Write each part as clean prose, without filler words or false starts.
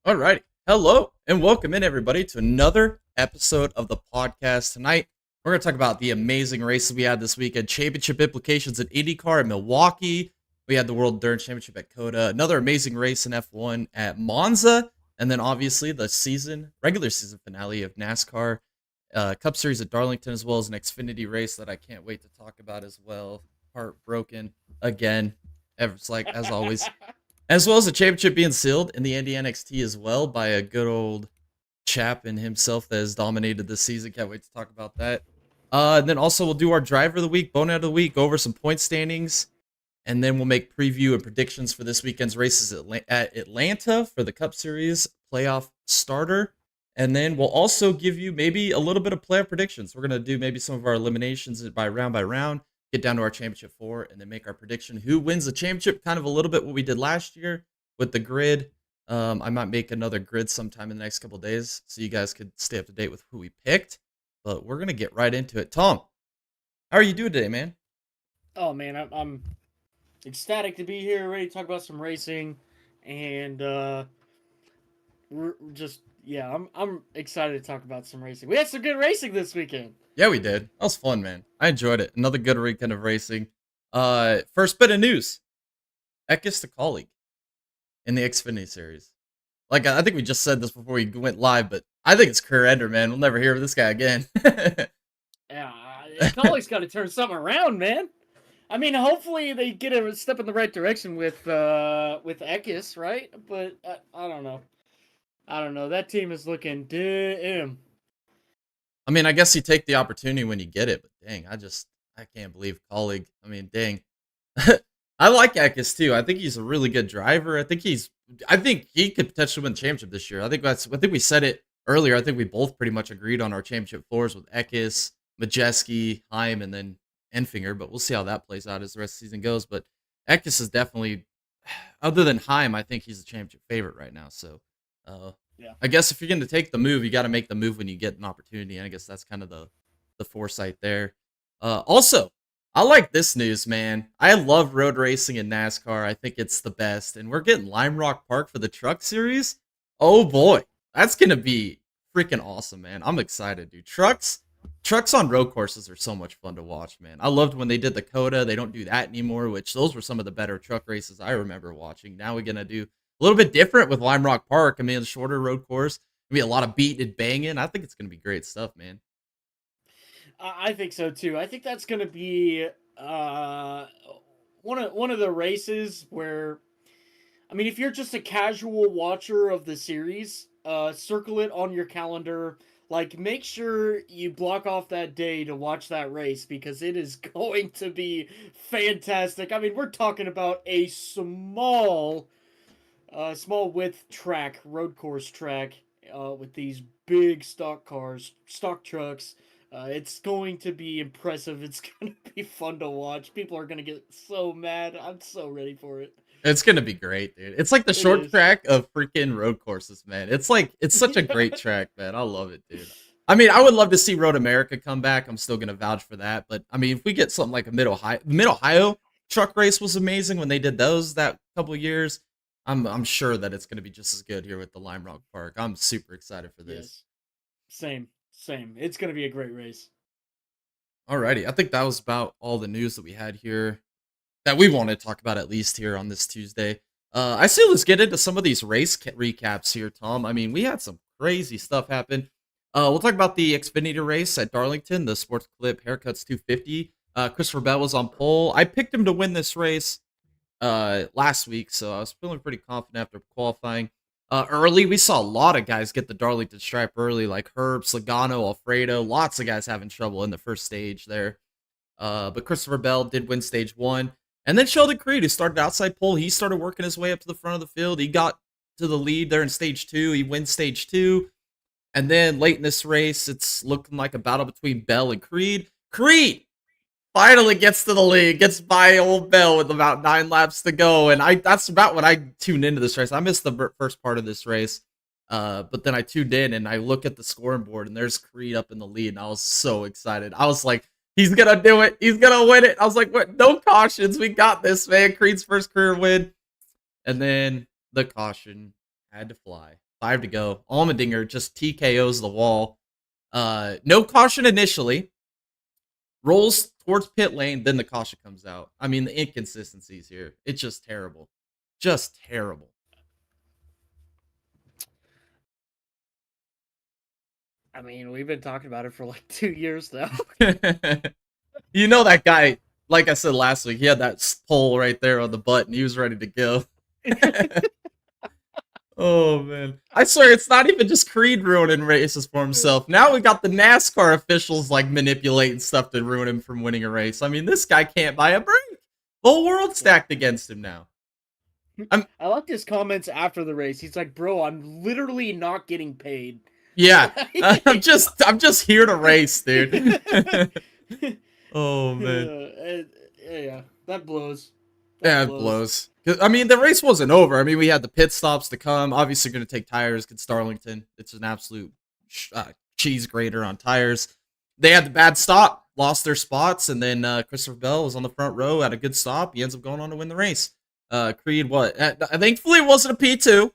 Alrighty. Hello and welcome in everybody to another episode of the podcast. Tonight, we're going to talk about the amazing races we had this weekend, championship implications at IndyCar in Milwaukee. We had the World Endurance Championship at Coda, another amazing race in F1 at Monza, and then obviously the regular season finale of NASCAR Cup Series at Darlington, as well as an Xfinity race that I can't wait to talk about as well. Heartbroken again, it's like as always. As well as the championship being sealed in the Indy NXT as well by a good old chap in himself that has dominated this season. Can't wait to talk about that. And then also we'll do our driver of the week, bonehead of the week, go over some point standings, and then we'll make preview and predictions for this weekend's races at Atlanta for the Cup Series playoff starter. And then we'll also give you maybe a little bit of playoff predictions. We're going to do maybe some of our eliminations by round, get down to our championship four, and then make our prediction who wins the championship. Kind of a little bit what we did last year with the grid. I might make another grid sometime in the next couple of days so you guys could stay up to date with who we picked. But we're going to get right into it. Tom, how are you doing today, man? Oh man, I'm ecstatic to be here, ready to talk about some racing, and we're just I'm excited to talk about some racing. We had some good racing this weekend. Yeah, we did. That was fun, man. I enjoyed it. Another good weekend of racing. First bit of news. Ekis to colleague in the Xfinity series. Like, I think we just said this before we went live, but I think it's career ender, man. We'll never hear of this guy again. Yeah, Colleague's got to turn something around, man. I mean, hopefully they get a step in the right direction with Ekis, right? But I don't know. I don't know. That team is looking dim. I mean, I guess you take the opportunity when you get it, but dang, I can't believe colleague. I mean, dang. I like Ekis too. I think he's a really good driver. I think he could potentially win the championship this year. I think we said it earlier. I think we both pretty much agreed on our championship floors with Ekis, Majeski, Heim, and then Enfinger, but we'll see how that plays out as the rest of the season goes. But Ekis is definitely, other than Heim, I think he's the championship favorite right now. So, yeah. I guess if you're going to take the move, you got to make the move when you get an opportunity. And I guess that's kind of the foresight there. Also, I like this news, man. I love road racing in NASCAR. I think it's the best. And we're getting Lime Rock Park for the Truck Series. Oh boy, that's going to be freaking awesome, man. I'm excited, dude. Trucks on road courses are so much fun to watch, man. I loved when they did the Coda. They don't do that anymore, which those were some of the better truck races I remember watching. Now we're going to do a little bit different with Lime Rock Park. I mean, a shorter road course. Gonna be a lot of beating and banging. I think it's gonna be great stuff, man. I think so too. I think that's going to be one of the races where, I mean, if you're just a casual watcher of the series, circle it on your calendar. Like, make sure you block off that day to watch that race because it is going to be fantastic. I mean, we're talking about a small width track, road course track, with these big stock cars, stock trucks. It's going to be impressive. It's going to be fun to watch. People are going to get so mad. I'm so ready for it. It's gonna be great, dude. It's like the It short is. track of freaking road courses, man. It's such a great track, man. I love it, dude. I mean, I would love to see Road America come back. I'm still gonna vouch for that. But I mean, if we get something like a Mid Ohio truck race was amazing when they did those that couple of years. I'm sure that it's gonna be just as good here with the Lime Rock Park. I'm super excited for this. Yes. Same. It's going to be a great race. Alrighty, I think that was about all the news that we had here that we want to talk about at least here on this Tuesday. I say let's get into some of these recaps here, Tom. I mean, we had some crazy stuff happen. We'll talk about the Xfinity race at Darlington, the Sports Clip Haircuts 250. Christopher Bell was on pole. I picked him to win this race last week, so I was feeling pretty confident after qualifying. Early, we saw a lot of guys get the Darlington stripe early, like Herb, Slagano, Alfredo. Lots of guys having trouble in the first stage there. But Christopher Bell did win stage one. And then Sheldon Creed, who started outside pole, he started working his way up to the front of the field. He got to the lead there in stage two. He wins stage two. And then late in this race, it's looking like a battle between Bell and Creed. Creed finally gets to the lead, gets by old Bell with about 9 laps to go. And that's about when I tuned into this race. I missed the first part of this race. But then I tuned in and I look at the scoring board and there's Creed up in the lead. And I was so excited. I was like, he's going to do it. He's going to win it. I was like, what? No cautions. We got this, man. Creed's first career win. And then the caution had to fly. 5 to go. Allmendinger just TKOs the wall. No caution initially. Rolls towards pit lane, then the caution comes out. I mean, the inconsistencies here. It's just terrible. Just terrible. I mean, we've been talking about it for like 2 years now. You know that guy, like I said last week, he had that pole right there on the button. He was ready to go. Oh, man. I swear, it's not even just Creed ruining races for himself. Now we got the NASCAR officials, like, manipulating stuff to ruin him from winning a race. I mean, this guy can't buy a break. The whole world's stacked against him now. I liked his comments after the race. He's like, bro, I'm literally not getting paid. Yeah. I'm just here to race, dude. Oh, man. Yeah, that blows. Yeah, it blows. I mean, the race wasn't over. I mean, we had the pit stops to come. Obviously, going to take tires against Darlington. It's an absolute cheese grater on tires. They had the bad stop, lost their spots, and then Christopher Bell was on the front row, had a good stop. He ends up going on to win the race. Creed, what? Thankfully, it wasn't a P2.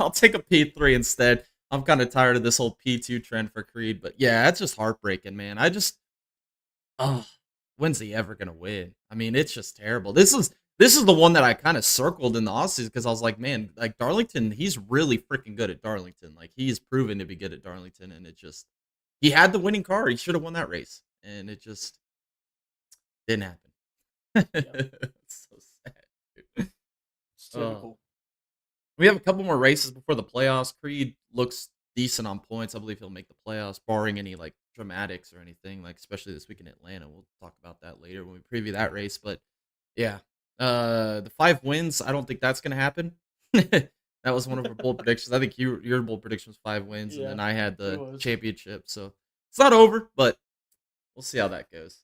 I'll take a P3 instead. I'm kind of tired of this whole P2 trend for Creed. But yeah, it's just heartbreaking, man. When's he ever going to win? I mean, it's just terrible. This is the one that I kind of circled in the offseason because I was like, man, like Darlington, he's really freaking good at Darlington. Like, he's proven to be good at Darlington, and he had the winning car. He should have won that race, and it just didn't happen. Yep. It's so sad, dude. It's typical. We have a couple more races before the playoffs. Creed looks decent on points. I believe he'll make the playoffs, barring any, like, dramatics or anything, like, especially this week in Atlanta. We'll talk about that later when we preview that race, but yeah. The 5 wins, I don't think that's going to happen. That was one of our bold predictions. I think your bold prediction was 5 wins, and then I had the championship. So it's not over, but we'll see how that goes.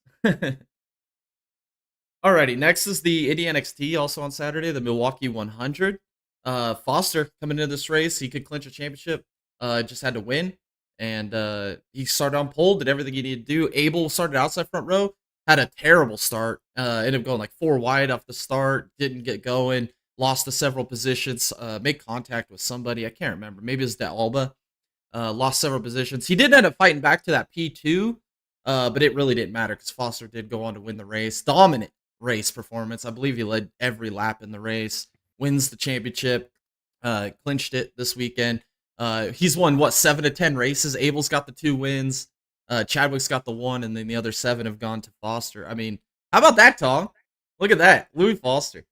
Alrighty, next is the Indy NXT, also on Saturday, the Milwaukee 100. Foster coming into this race, he could clinch a championship. Just had to win, and he started on pole, did everything he needed to do. Abel started outside front row. Had a terrible start. Ended up going like 4 wide off the start. Didn't get going. Lost to several positions. Made contact with somebody. I can't remember. Maybe it was De Alba. Lost several positions. He did end up fighting back to that P2, but it really didn't matter because Foster did go on to win the race. Dominant race performance. I believe he led every lap in the race. Wins the championship. Clinched it this weekend. He's won, 7 to 10 races. Abel's got the 2 wins. Chadwick's got the 1, and then the other 7 have gone to Foster. I mean, how about that, Tom? Look at that, Louis Foster.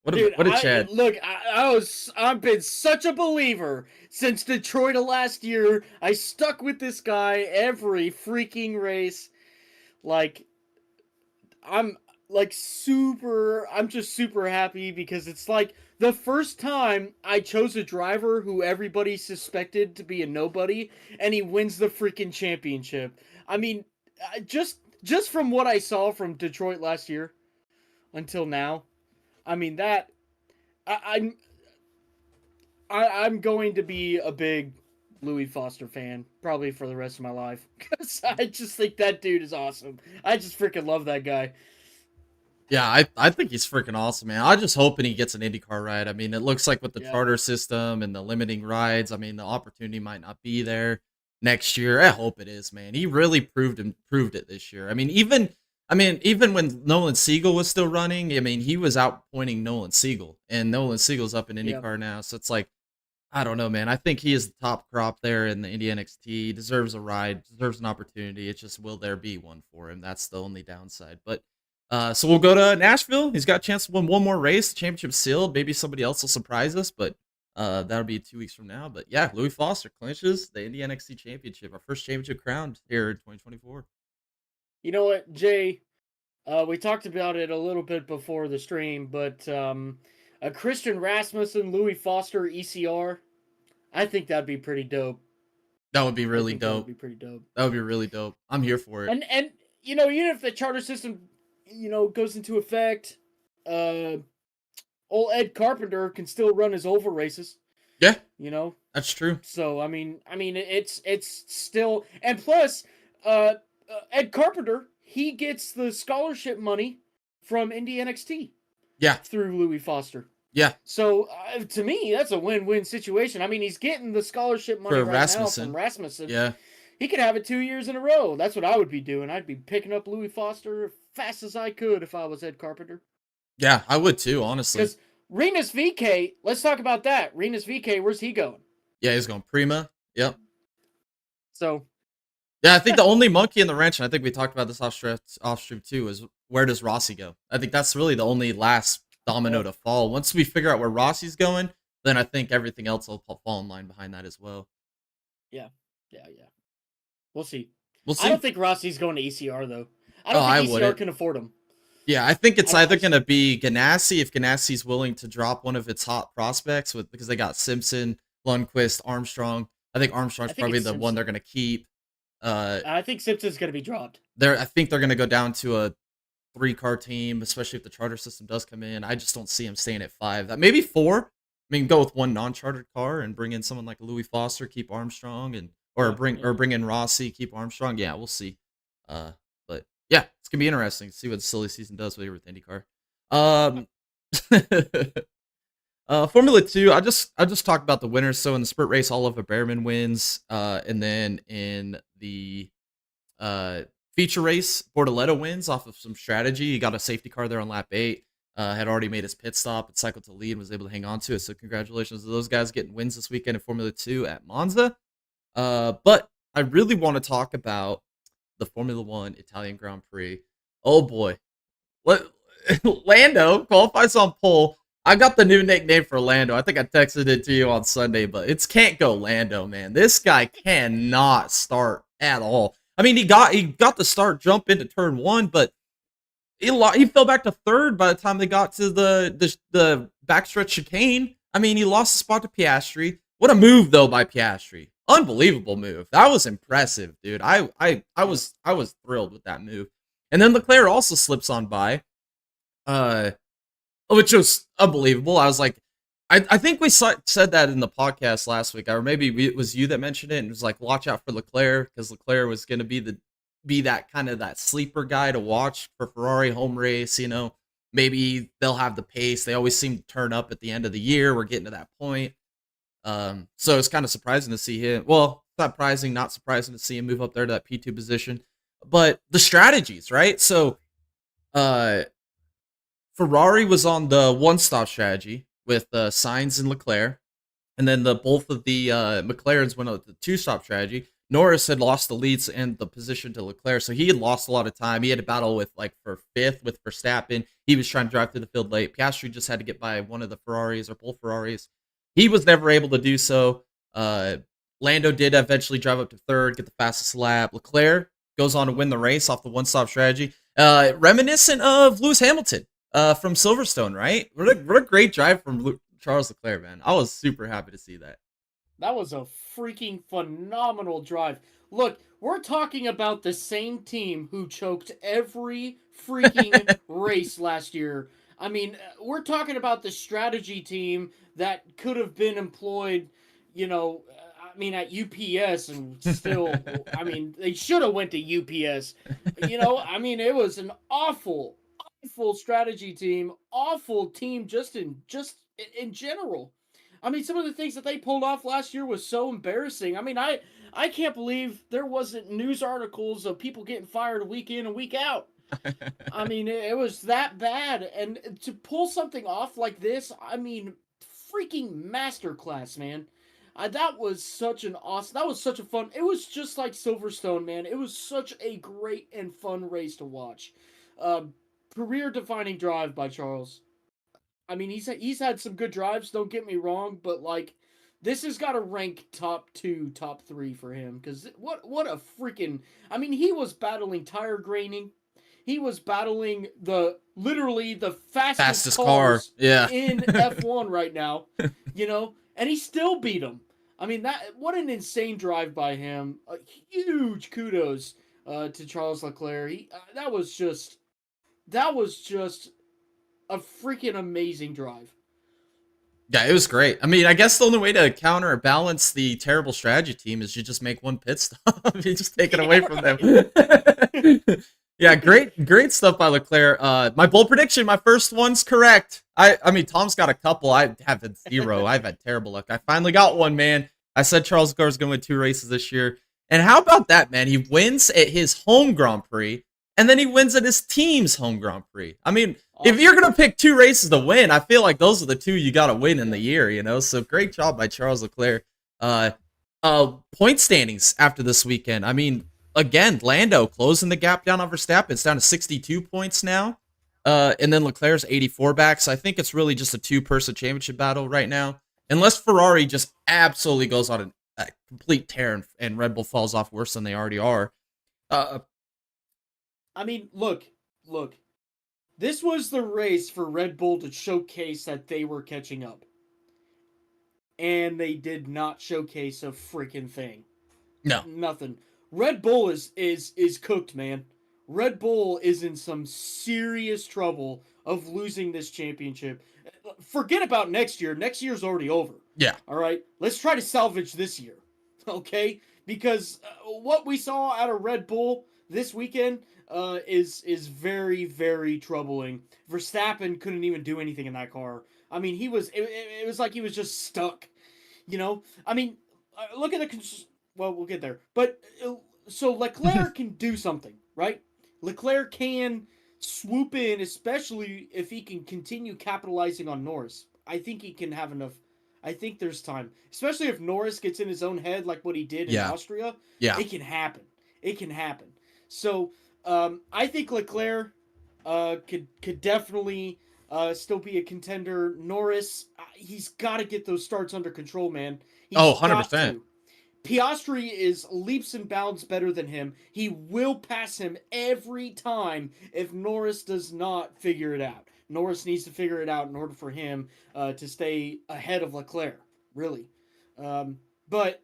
What a Chad! Look, I've been such a believer since Detroit of last year. I stuck with this guy every freaking race. Like, I'm just super happy because it's like the first time I chose a driver who everybody suspected to be a nobody, and he wins the freaking championship. I mean, just from what I saw from Detroit last year until now, I mean that I'm going to be a big Louis Foster fan probably for the rest of my life because I just think that dude is awesome. I just freaking love that guy. Yeah, I think he's freaking awesome, man. I'm just hoping he gets an IndyCar ride. I mean, it looks like with the charter system and the limiting rides, I mean, the opportunity might not be there next year. I hope it is, man. He really proved it this year. I mean, even when Nolan Siegel was still running, I mean, he was outpointing Nolan Siegel, and Nolan Siegel's up in IndyCar now. So it's like, I don't know, man. I think he is the top crop there in the Indy NXT. He deserves a ride, deserves an opportunity. It's just, will there be one for him? That's the only downside. But so we'll go to Nashville. He's got a chance to win one more race. The championship sealed. Maybe somebody else will surprise us, but that'll be 2 weeks from now. But yeah, Louis Foster clinches the Indy NXT championship, our first championship crowned here in 2024. You know what, Jay? We talked about it a little bit before the stream, but a Christian Rasmussen, Louis Foster ECR, I think that'd be pretty dope. That would be really dope. That would be pretty dope. That would be really dope. I'm here for it. And you know, even if the charter system, you know, goes into effect, old Ed Carpenter can still run his oval races. Yeah, you know, that's true. So I mean, it's still, and plus, Ed Carpenter, he gets the scholarship money from Indy NXT. Yeah, through Louis Foster. Yeah, So to me, that's a win-win situation. I mean, he's getting the scholarship money for right now from Rasmussen. Rasmussen. Yeah. He could have it 2 years in a row. That's what I would be doing. I'd be picking up Louis Foster as fast as I could if I was Ed Carpenter. Yeah, I would too, honestly. Because Renus VK, let's talk about that. Renus VK, where's he going? Yeah, he's going Prima. Yep. So Yeah, I think the only monkey in the wrench, and I think we talked about this off stream too, is where does Rossi go? I think that's really the only last domino to fall. Once we figure out where Rossi's going, then I think everything else will fall in line behind that as well. yeah. We'll see. We'll see. I don't think Rossi's going to ECR though. I Oh, don't I think ECR wouldn't. can afford him. Yeah, I think it's either going to be Ganassi if Ganassi's willing to drop one of its hot prospects because they got Simpson, Lundqvist, Armstrong. I think Armstrong's probably the one they're going to keep. I think Simpson's going to be dropped. I think they're going to go down to a 3-car team, especially if the charter system does come in. I just don't see him staying at 5. Maybe 4. I mean, go with one non-chartered car and bring in someone like Louis Foster, keep Armstrong, or bring in Rossi, keep Armstrong. Yeah, we'll see. But yeah, it's gonna be interesting to see what the silly season does with IndyCar. Formula 2. I just talked about the winners. So in the sprint race, Oliver Behrman wins, and then in the feature race, Bortoleto wins off of some strategy. He got a safety car there on lap 8. Had already made his pit stop and cycled to lead and was able to hang on to it. So congratulations to those guys getting wins this weekend in Formula 2 at Monza. But I really want to talk about the Formula 1 Italian Grand Prix. Oh boy. Lando qualifies on pole. I got the new nickname for Lando. I think I texted it to you on Sunday, but it's Can't Go Lando, man. This guy cannot start at all. I mean, he got the start jump into turn 1, but he fell back to 3rd by the time they got to the backstretch chicane. I mean, he lost the spot to Piastri. What a move though by Piastri. Unbelievable move. That was impressive, dude. I was thrilled with that move. And then Leclerc also slips on by, which was unbelievable. I was like, I think we said that in the podcast last week, or maybe it was you that mentioned it, and it was like, watch out for Leclerc, because Leclerc was going to be that kind of that sleeper guy to watch for Ferrari home race. You know, maybe they'll have the pace. They always seem to turn up at the end of the year. We're getting to that point. So it's kind of surprising to see him. Well, not surprising to see him move up there to that P2 position. But the strategies, right? So, Ferrari was on the one-stop strategy with Sainz and Leclerc, and then both of the McLarens went on the 2-stop strategy. Norris had lost the leads and the position to Leclerc, so he had lost a lot of time. He had to battle for 5th with Verstappen. He was trying to drive through the field late. Piastri just had to get by one of the Ferraris or both Ferraris. He was never able to do so. Lando did eventually drive up to 3rd, get the fastest lap. Leclerc goes on to win the race off the one-stop strategy. Reminiscent of Lewis Hamilton from Silverstone, right? What a great drive from Charles Leclerc, man. I was super happy to see that. That was a freaking phenomenal drive. Look, we're talking about the same team who choked every freaking race last year. I mean, we're talking about the strategy team that could have been employed, at UPS and still, they should have went to UPS. It was an awful strategy team, awful team just in general. I mean, some of the things that they pulled off last year was so embarrassing. I mean, I can't believe there wasn't news articles of people getting fired week in and week out. I mean, it was that bad. And to pull something off like this, I mean, freaking masterclass, man. That was such a fun. It was just like Silverstone, man. It was such a great and fun race to watch. Career-defining drive by Charles. I mean, he's had some good drives, don't get me wrong, but this has got to rank top 2, top 3 for him, because what a freaking... I mean, he was battling tire graining. He was battling literally the fastest car in F1 right now, and he still beat him. I mean, what an insane drive by him. Huge kudos to Charles Leclerc. That was just a freaking amazing drive. Yeah, it was great. I mean, I guess the only way to counterbalance the terrible strategy team is you just make one pit stop. You just take it away from them. Yeah, great stuff by Leclerc. My bold prediction, my first one's correct. I mean, Tom's got a couple. I have had zero. I've had terrible luck. I finally got one, man. I said Charles Leclerc was going to win 2 races this year. And how about that, man? He wins at his home Grand Prix, and then he wins at his team's home Grand Prix. I mean, if you're going to pick 2 races to win, I feel like those are the 2 you got to win in the year, you know? So great job by Charles Leclerc. Point standings after this weekend. I mean, again, Lando closing the gap down on Verstappen. It's down to 62 points now. And then Leclerc's 84 back. So I think it's really just a 2-person championship battle right now. Unless Ferrari just absolutely goes on a complete tear and Red Bull falls off worse than they already are. I mean, look. This was the race for Red Bull to showcase that they were catching up. And they did not showcase a freaking thing. No. Nothing. Red Bull is cooked, man. Red Bull is in some serious trouble of losing this championship. Forget about next year. Next year's already over. Yeah. All right? Let's try to salvage this year. Okay? Because what we saw out of Red Bull this weekend is very, very troubling. Verstappen couldn't even do anything in that car. I mean, it was like he was just stuck. You know? I mean, look at well, we'll get there. But so Leclerc can do something, right? Leclerc can swoop in, especially if he can continue capitalizing on Norris. I think he can have enough. I think there's time, especially if Norris gets in his own head like what he did in Austria. Yeah, it can happen. It can happen. So I think Leclerc could definitely still be a contender. Norris, he's got to get those starts under control, man. He's 100%. Piastri is leaps and bounds better than him. He will pass him every time if Norris does not figure it out. Norris needs to figure it out in order for him to stay ahead of Leclerc, really. But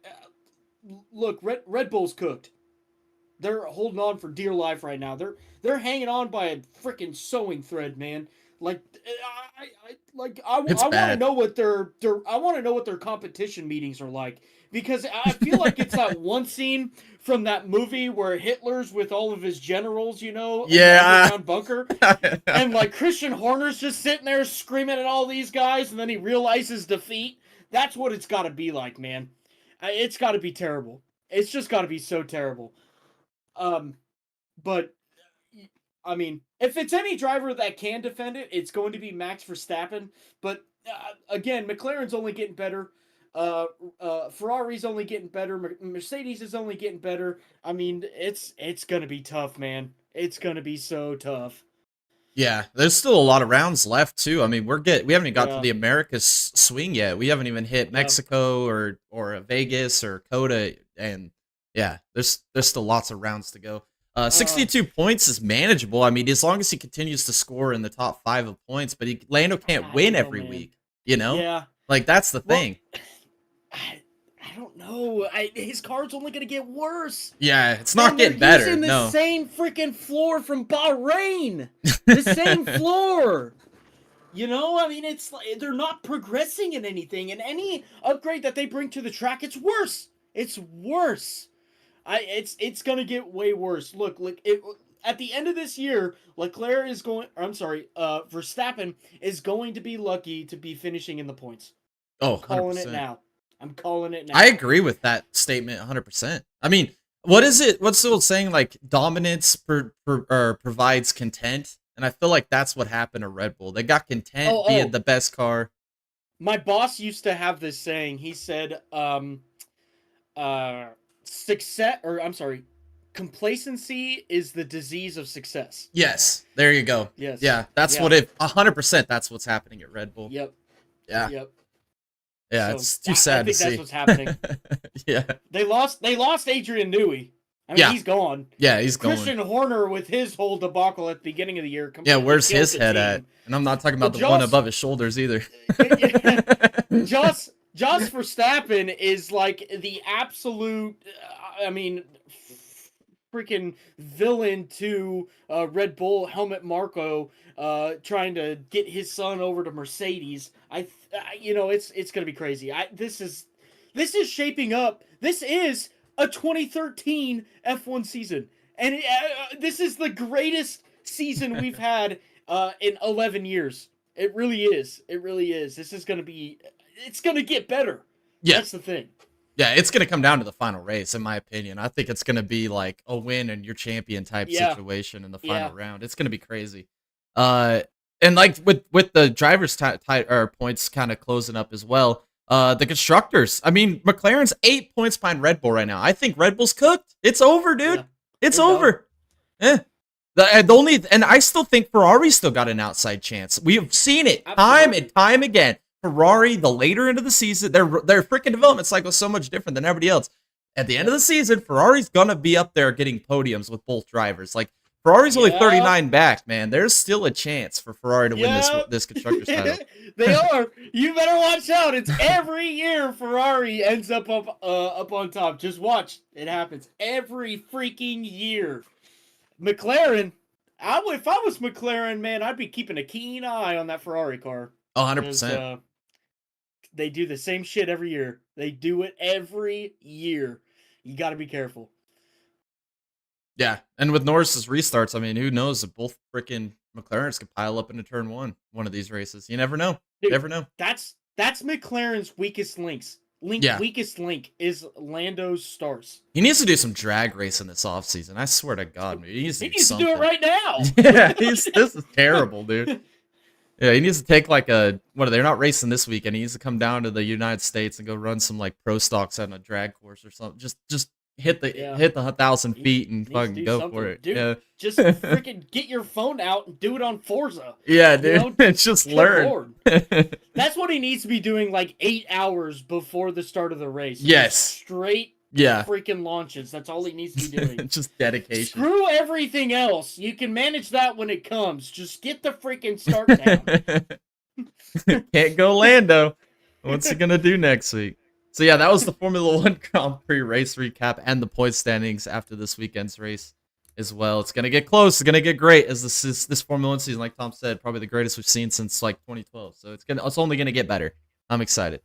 look, Red Bull's cooked. They're holding on for dear life right now. They're hanging on by a freaking sewing thread, man. Like I want to know what their competition meetings are like, because I feel like it's that one scene from that movie where Hitler's with all of his generals, you know, in the underground bunker, and like Christian Horner's just sitting there screaming at all these guys, and then he realizes defeat. That's what it's got to be like, man. It's got to be terrible. It's just got to be so terrible. But I mean, if it's any driver that can defend it, it's going to be Max Verstappen. But again, McLaren's only getting better. Ferrari's only getting better. Mercedes is only getting better. I mean, it's gonna be tough, man. It's gonna be so tough. Yeah, there's still a lot of rounds left too. I mean, we haven't even got to the Americas swing yet. We haven't even hit Mexico or Vegas or Coda, and yeah, there's still lots of rounds to go. 62 points is manageable. I mean, as long as he continues to score in the top 5 of points, but Lando can't win every week, you know? Yeah. Like, that's the thing. I don't know. His car's only going to get worse. Yeah, it's not getting better. Using the same freaking floor from Bahrain. The same floor. You know, I mean, it's like they're not progressing in anything. And any upgrade that they bring to the track, it's worse. It's worse. It's gonna get way worse. Look, at the end of this year, Verstappen is going to be lucky to be finishing in the points. Oh, 100%. I'm calling it now. I agree with that statement 100%. I mean, what's the old saying, like, dominance provides content? And I feel like that's what happened to Red Bull. They got content being the best car. My boss used to have this saying. He said, complacency is the disease of success. Yes, there you go. Yes. Yeah, that's what 100%. That's what's happening at Red Bull. Yep. Yeah. Yep. Yeah, so it's too sad to see. I think that's what's happening. Yeah. They lost Adrian Newey. I mean, he's gone. Yeah, he's gone. Christian Horner with his whole debacle at the beginning of the year. Yeah, where's his head at? And I'm not talking about the one above his shoulders either. Joss Verstappen is like the absolute, freaking villain to Red Bull Helmut Marko trying to get his son over to Mercedes. It's gonna be crazy. This is shaping up. This is a 2013 F1 season. And this is the greatest season we've had in 11 years. It really is. It really is. This is going to be. It's going to get better. Yeah. That's the thing. Yeah, it's going to come down to the final race, in my opinion. I think it's going to be like a win and your champion type situation in the final round. It's going to be crazy. And like with the drivers' or points kind of closing up as well. The constructors. I mean, McLaren's 8 points behind Red Bull right now. I think Red Bull's cooked. It's over, dude. Yeah. It's over. And I still think Ferrari still got an outside chance. We have seen it time and time again. Ferrari, the later into the season, their freaking development cycle is so much different than everybody else. At the end of the season, Ferrari's gonna be up there getting podiums with both drivers. Like Ferrari's only 39 back, man. There's still a chance for Ferrari to win this constructors title. They are. You better watch out. It's every year Ferrari ends up on top. Just watch. It happens every freaking year. McLaren, if I was McLaren, man, I'd be keeping a keen eye on that Ferrari car. 100%. They do the same shit every year. They do it every year. You got to be careful. Yeah, and with Norris's restarts, I mean, who knows if both freaking McLarens could pile up into turn one of these races. You never know. Dude, you never know. That's McLaren's weakest weakest link is Lando's starts. He needs to do some drag racing this offseason. I swear to God, man. He needs to do it right now. Yeah, this is terrible, dude. Yeah, he needs to take like they're not racing this weekend. He needs to come down to the United States and go run some like pro stocks on a drag course or something. Just hit the 1,000 feet and fucking go for it. Dude, yeah. Just freaking get your phone out and do it on Forza. Yeah, dude. Just learn. That's what he needs to be doing like 8 hours before the start of the race. Yes. Just straight freaking launches. That's all he needs to be doing. Just dedication. Screw everything else. You can manage that when it comes. Just get the freaking start down. Can't go Lando. What's he gonna do next week? So yeah, that was the Formula One Grand Prix race recap and the point standings after this weekend's race as well. It's gonna get close. It's gonna get great as this Formula One season, like Tom said, probably the greatest we've seen since like 2012. So it's only gonna get better. I'm excited.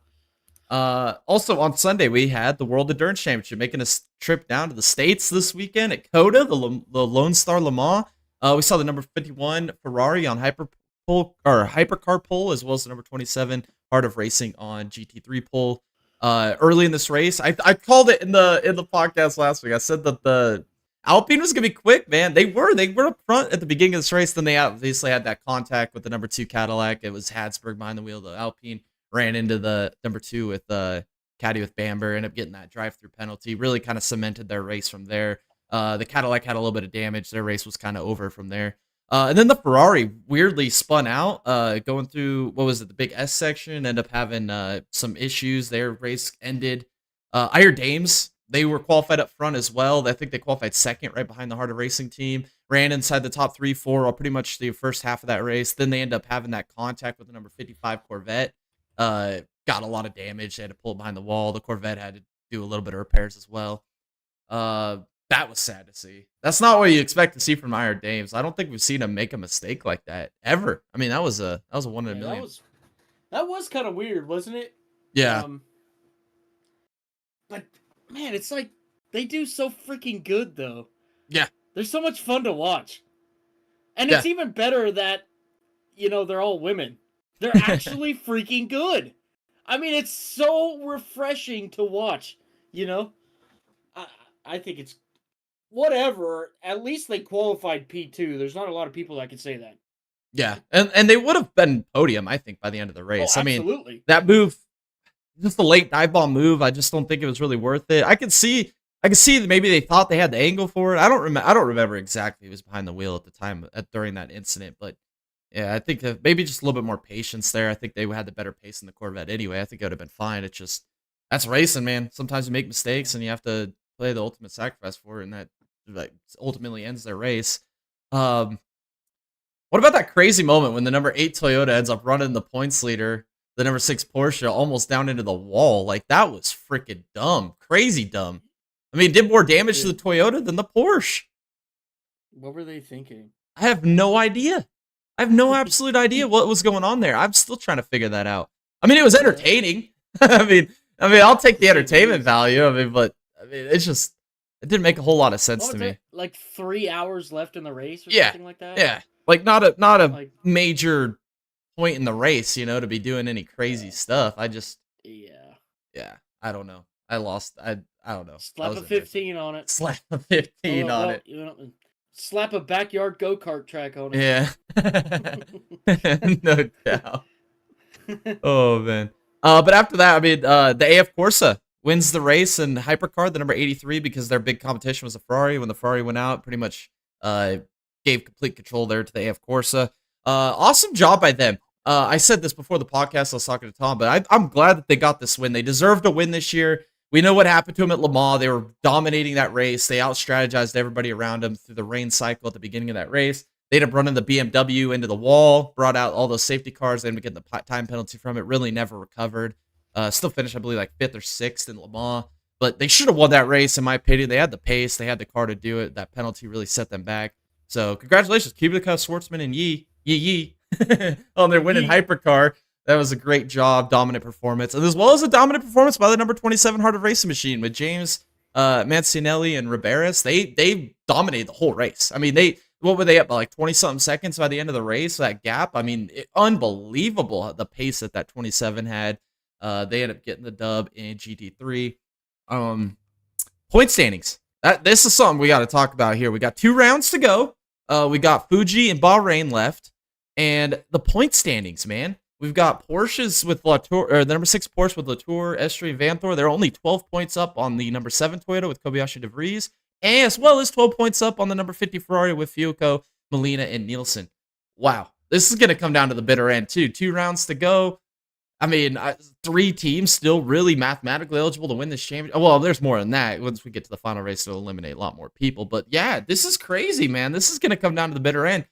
Also on Sunday we had the World Endurance Championship making a trip down to the States this weekend at COTA, the Lone Star Le Mans. We saw the number 51 Ferrari on Hypercar pole, as well as the number 27 Heart of Racing on GT3 pole. Early in this race, I called it in the podcast last week. I said that the Alpine was gonna be quick, man. They were up front at the beginning of this race. Then they obviously had that contact with the number 2 Cadillac. It was Hadsburg behind the wheel. The Alpine ran into the number 2 with Caddy with Bamber, ended up getting that drive-through penalty. Really kind of cemented their race from there. The Cadillac had a little bit of damage. Their race was kind of over from there. And then the Ferrari weirdly spun out, going through, the big S section, ended up having some issues. Their race ended. Iron Dames, they were qualified up front as well. I think they qualified second right behind the Heart of Racing team. Ran inside the top 3-4 all pretty much the first half of that race. Then they end up having that contact with the number 55 Corvette. Got a lot of damage. They had to pull it behind the wall. The Corvette had to do a little bit of repairs as well. That was sad to see. That's not what you expect to see from Iron Dames. I don't think we've seen him make a mistake like that ever. I mean, that was a 1 in a million. That was kind of weird, wasn't it? Yeah. But man, it's like they do so freaking good though. Yeah. They're so much fun to watch. And it's even better that they're all women. They're actually freaking good. I mean, it's so refreshing to watch, I think it's whatever. At least they qualified P2. There's not a lot of people that can say that. Yeah, and they would have been podium, I think, by the end of the race. Oh, absolutely. I mean, that move, just the late dive bomb move, I just don't think it was really worth it. I could see that maybe they thought they had the angle for it. I don't remember exactly who was behind the wheel at the time during that incident, but yeah, I think that maybe just a little bit more patience there. I think they had the better pace in the Corvette anyway. I think it would have been fine. It's just, that's racing, man. Sometimes you make mistakes and you have to play the ultimate sacrifice for it, and that ultimately ends their race. What about that crazy moment when the number 8 Toyota ends up running the points leader, the number 6 Porsche, almost down into the wall? Like, that was freaking dumb. Crazy dumb. I mean, it did more damage to the Toyota than the Porsche. What were they thinking? I have no idea. I have no absolute idea what was going on there. I'm still trying to figure that out. I mean, it was entertaining. I mean, I'll take the entertainment value of it, but I mean, it's just, It didn't make a whole lot of sense What to was me. it? Like 3 hours left in the race or Yeah, something like that? yeah. Like not a Like, major point in the race, to be doing any crazy yeah. stuff. I just, Yeah. yeah, I don't know. I lost. I don't know. That Slap was a interesting. 15 on it. Slap a Oh, 15 on well, it. slap a backyard go-kart track on it. Yeah. No doubt. Oh man. But after that, I mean, the AF Corsa wins the race, and Hypercar, the number 83, because their big competition was the Ferrari. When the Ferrari went out, pretty much gave complete control there to the AF Corsa. Awesome job by them. I said this before the podcast. I was talking to Tom, but I'm glad that they got this win. They deserved a win this year. We know what happened to them at Le Mans. They were dominating that race. They out-strategized everybody around them through the rain cycle at the beginning of that race. They ended up running the BMW into the wall, brought out all those safety cars. They ended up getting the time penalty from it. Really never recovered. Still finished, I believe, like 5th or 6th in Le Mans. But they should have won that race, in my opinion. They had the pace. They had the car to do it. That penalty really set them back. So congratulations, Kubica, Schwartzman, and Yee on their winning hypercar. That was a great job, dominant performance. And as well as a dominant performance by the number 27 Heart of Racing machine with James Mancinelli and Riberas. They dominated the whole race. I mean, what were they up by, like 20-something seconds by the end of the race? That gap, I mean, unbelievable the pace that 27 had. They ended up getting the dub in GT3. Point standings. This is something we got to talk about here. We got 2 rounds to go. We got Fuji and Bahrain left. And the point standings, man. We've got Porsches with Latour, or the number 6 Porsche with Latour, Estrie, and Vanthor. They're only 12 points up on the number 7 Toyota with Kobayashi de Vries, as well as 12 points up on the number 50 Ferrari with Fiuco, Molina, and Nielsen. Wow. This is going to come down to the bitter end, too. 2 rounds to go. I mean, 3 teams still really mathematically eligible to win this championship. Well, there's more than that. Once we get to the final race, it'll eliminate a lot more people. But yeah, this is crazy, man. This is going to come down to the bitter end.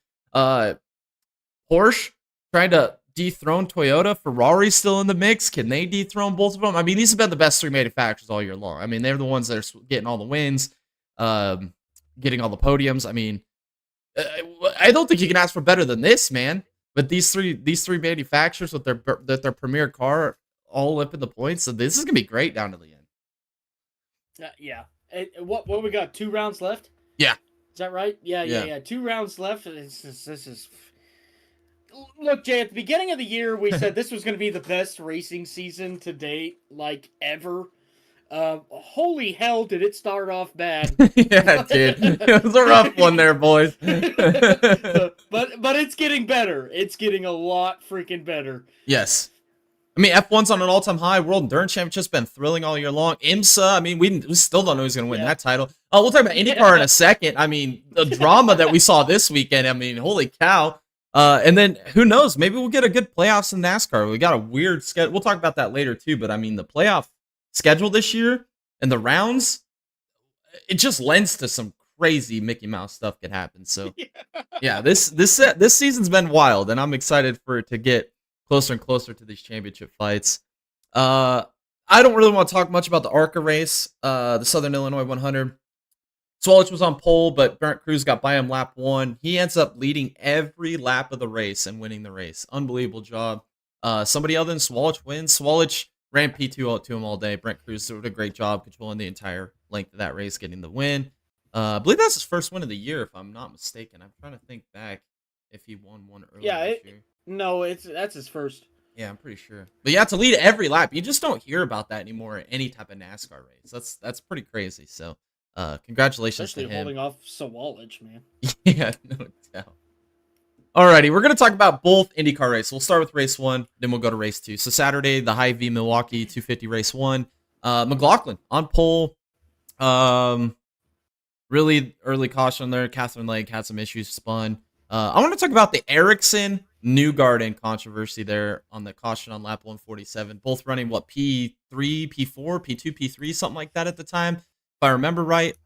Porsche trying to dethrone Toyota. Ferrari's still in the mix. Can they dethrone both of them? I mean, these have been the best 3 manufacturers all year long. I mean, they're the ones that are getting all the wins, getting all the podiums. I mean, I don't think you can ask for better than this, man. But these three manufacturers with their premier car all up in the points, so this is gonna be great down to the end. Yeah. What we got? 2 rounds left? Yeah. Is that right? Yeah. 2 rounds left. This is. Look, Jay, at the beginning of the year, we said this was going to be the best racing season to date, like, ever. Holy hell, did it start off bad. Yeah, it did. It was a rough one there, boys. but it's getting better. It's getting a lot freaking better. Yes. I mean, F1's on an all-time high. World Endurance Championship's been thrilling all year long. IMSA, I mean, we still don't know who's going to win that title. We'll talk about IndyCar in a second. I mean, the drama that we saw this weekend, I mean, holy cow. And then, who knows, maybe we'll get a good playoffs in NASCAR. We got a weird schedule. We'll talk about that later, too. But, I mean, the playoff schedule this year and the rounds, it just lends to some crazy Mickey Mouse stuff could happen. So, yeah, this season's been wild, and I'm excited for it to get closer and closer to these championship fights. I don't really want to talk much about the ARCA race, the Southern Illinois 100. Swalich was on pole, but Bernd Cruz got by him lap 1. He ends up leading every lap of the race and winning the race. Unbelievable job. Somebody other than Swalich wins. Swalich ran P2 out to him all day. Brent Cruz did a great job controlling the entire length of that race, getting the win. I believe that's his first win of the year, if I'm not mistaken. I'm trying to think back if he won one earlier this year. No, that's his first. Yeah, I'm pretty sure. But yeah, to lead every lap, you just don't hear about that anymore at any type of NASCAR race. That's pretty crazy. So, congratulations Especially to him. holding off Swalich, man. Yeah, no doubt. Alrighty, we're going to talk about both IndyCar races. We'll start with race 1, then we'll go to race 2. So Saturday, the Hy-Vee Milwaukee 250 race 1. McLaughlin on pole. Really early caution there. Catherine Legg had some issues, spun. I want to talk about the Ericsson Newgarden controversy there on the caution on lap 147. Both running, P3, P4, P2, P3, something like that at the time, if I remember right.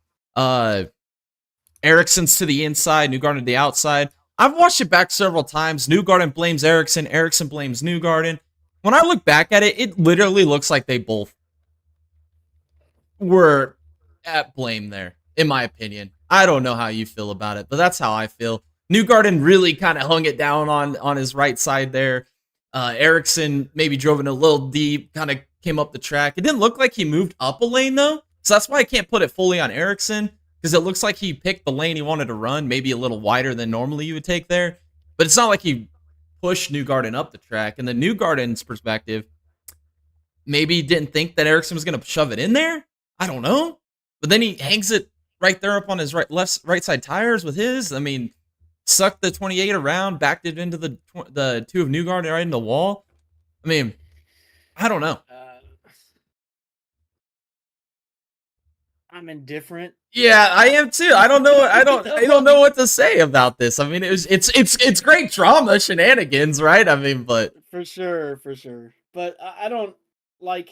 Ericsson's to the inside, Newgarden to the outside. I've watched it back several times. Newgarden blames Ericsson. Ericsson blames Newgarden. When I look back at it, it literally looks like they both were at blame there, in my opinion. I don't know how you feel about it, but that's how I feel. Newgarden really kind of hung it down on his right side there. Ericsson maybe drove in a little deep, kind of came up the track. It didn't look like he moved up a lane, though. So that's why I can't put it fully on Ericsson, because it looks like he picked the lane he wanted to run, maybe a little wider than normally you would take there. But it's not like he pushed Newgarden up the track. And the Newgarden's perspective, maybe he didn't think that Ericsson was going to shove it in there. I don't know. But then he hangs it right there up on his right side tires with his. I mean, sucked the 28 around, backed it into the 2 of Newgarden right in the wall. I mean, I don't know. I'm indifferent. Yeah, I am too. I don't know. I don't know what to say about this. I mean, it's great drama, shenanigans, right? I mean, but for sure. But I don't like.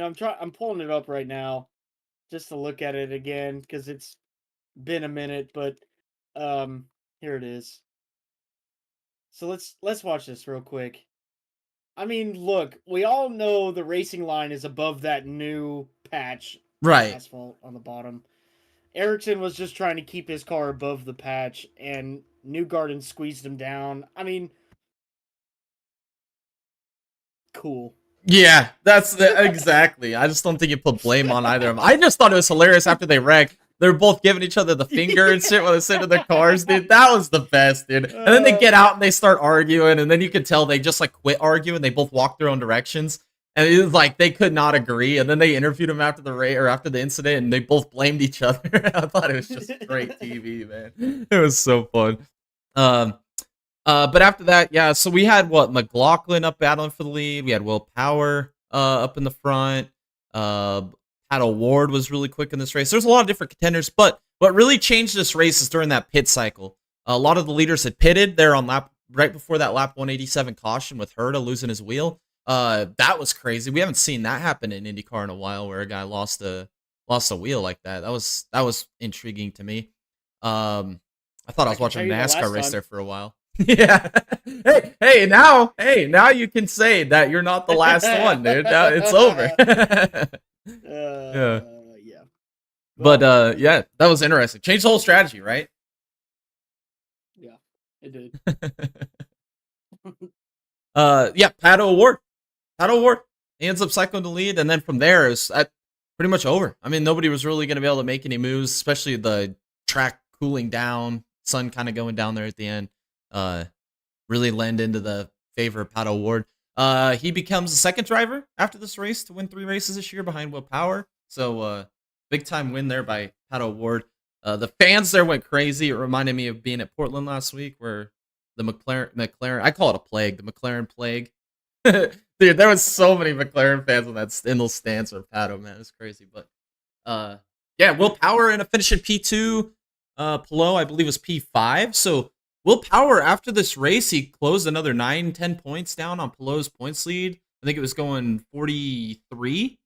I'm pulling it up right now, just to look at it again because it's been a minute. But here it is. So let's watch this real quick. I mean, look, we all know the racing line is above that new patch. Right. Asphalt on the bottom. Ericsson was just trying to keep his car above the patch, and Newgarden squeezed him down. I mean, cool. Yeah, that's exactly. I just don't think you put blame on either of them. I just thought it was hilarious after they wrecked. They're both giving each other the finger and shit while they sit in their cars, dude. That was the best, dude. And then they get out and they start arguing, and then you can tell they just like quit arguing. They both walk their own directions. And it was like they could not agree. And then they interviewed him after the race or after the incident, and they both blamed each other. I thought it was just great TV, man. It was so fun. But after that, yeah. So we had McLaughlin up battling for the lead. We had Will Power up in the front. Pat O'Ward was really quick in this race. There's a lot of different contenders, but what really changed this race is during that pit cycle. A lot of the leaders had pitted there on lap right before that lap 187 caution with Herta losing his wheel. That was crazy. We haven't seen that happen in IndyCar in a while, where a guy lost a wheel like that. That was intriguing to me. I thought I was watching a NASCAR race there for a while. Yeah. Hey, now you can say that you're not the last one, dude. Now it's over. Yeah. But yeah, that was interesting. Changed the whole strategy, right? Yeah, it did. Yeah, Pat O'Ward. He ends up cycling the lead, and then from there is pretty much over. I mean, nobody was really going to be able to make any moves, especially the track cooling down, sun kind of going down there at the end. Really lend into the favor of Pat O'Ward. He becomes the second driver after this race to win 3 races this year behind Will Power. So big time win there by Pat O'Ward. The fans there went crazy. It reminded me of being at Portland last week, where the McLaren, I call it a plague, the McLaren plague. Dude, there was so many McLaren fans in those stands for Pato, man. It was crazy. But yeah, Will Power in a finish in P2. Pelot, I believe, was P5. So Will Power, after this race, he closed another 9-10 points down on Pelot's points lead. I think it was going 43.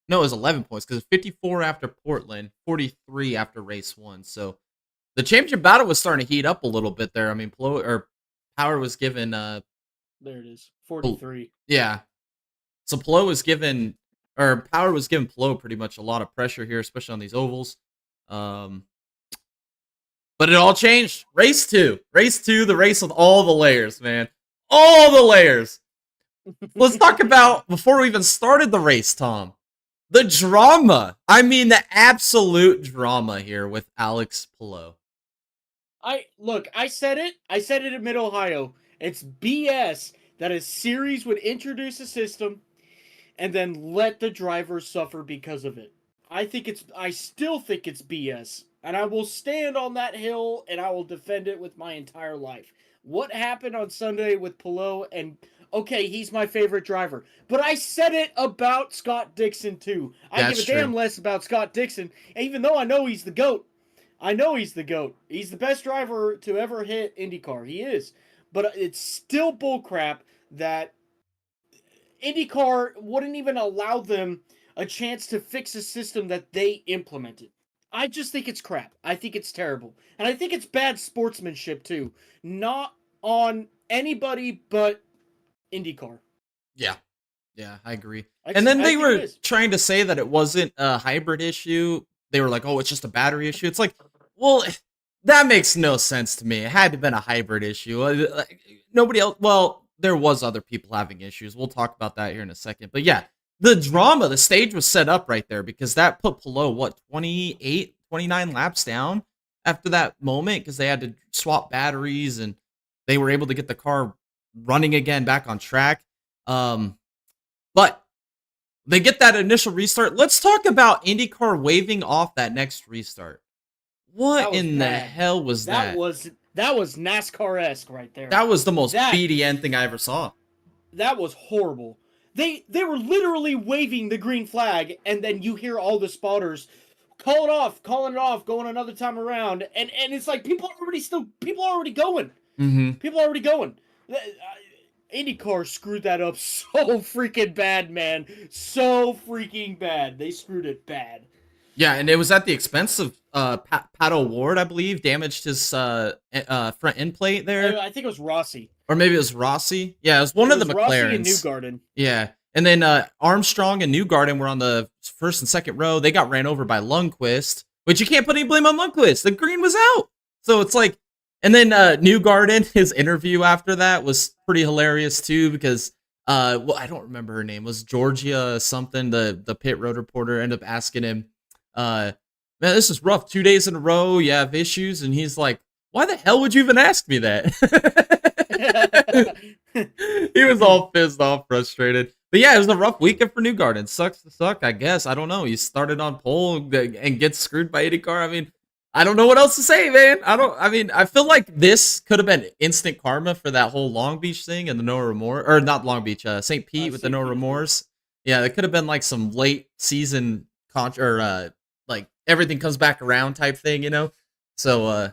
No, it was 11 points, because 54 after Portland, 43 after race 1. So the championship battle was starting to heat up a little bit there. I mean, Power was given there it is, 43. Yeah. So Power was giving Pelot pretty much a lot of pressure here, especially on these ovals. But it all changed. Race 2, the race with all the layers, man. All the layers. Let's talk about, before we even started the race, Tom, the drama. I mean, the absolute drama here with Alex Pelot. I said it in Mid-Ohio. It's BS that a series would introduce a system and then let the drivers suffer because of it. I still think it's BS. And I will stand on that hill and I will defend it with my entire life. What happened on Sunday with Pelot, and okay, he's my favorite driver. But I said it about Scott Dixon too. I give a damn less about Scott Dixon, even though I know he's the GOAT. He's the best driver to ever hit IndyCar. He is. But it's still bullcrap that IndyCar wouldn't even allow them a chance to fix a system that they implemented. I just think it's crap. I think it's terrible. And I think it's bad sportsmanship too. Not on anybody but IndyCar. Yeah. Yeah, I agree. And then they were trying to say that it wasn't a hybrid issue. They were like, oh, it's just a battery issue. It's like, well, that makes no sense to me. It had to have been a hybrid issue. Nobody else. Well, there was other people having issues. We'll talk about that here in a second. But yeah, the drama, the stage was set up right there because that put Palou, what, 28, 29 laps down after that moment because they had to swap batteries and they were able to get the car running again back on track. But they get that initial restart. Let's talk about IndyCar waving off that next restart. What in the hell was that? That was NASCAR-esque right there. That was the most BDN thing I ever saw. That was horrible. They were literally waving the green flag, and then you hear all the spotters calling it off, going another time around, and it's like people are already going. Mm-hmm. People are already going. IndyCar screwed that up so freaking bad, man. So freaking bad. They screwed it bad. Yeah, and it was at the expense of Pato Ward, I believe, damaged his front end plate there. I think it was Rossi. Or maybe it was Rossi. Yeah, it was one of the McLarens. Rossi and Newgarden. Yeah, and then Armstrong and Newgarden were on the first and second row. They got ran over by Lundqvist, which you can't put any blame on Lundqvist. The green was out. So it's like, and then Newgarden, his interview after that was pretty hilarious too because, well, I don't remember her name. It was Georgia something. The pit road reporter ended up asking him, man, this is rough. 2 days in a row, you have issues. And he's like, why the hell would you even ask me that? He was all pissed off, frustrated. But yeah, it was a rough weekend for Newgarden. Sucks to suck, I guess. I don't know. He started on pole and gets screwed by IndyCar. I mean, I don't know what else to say, man. I feel like this could have been instant karma for that whole Long Beach thing and the no remorse, or not Long Beach, St. Pete with the no remorse. Yeah, it could have been like some late season like everything comes back around type thing, you know? So,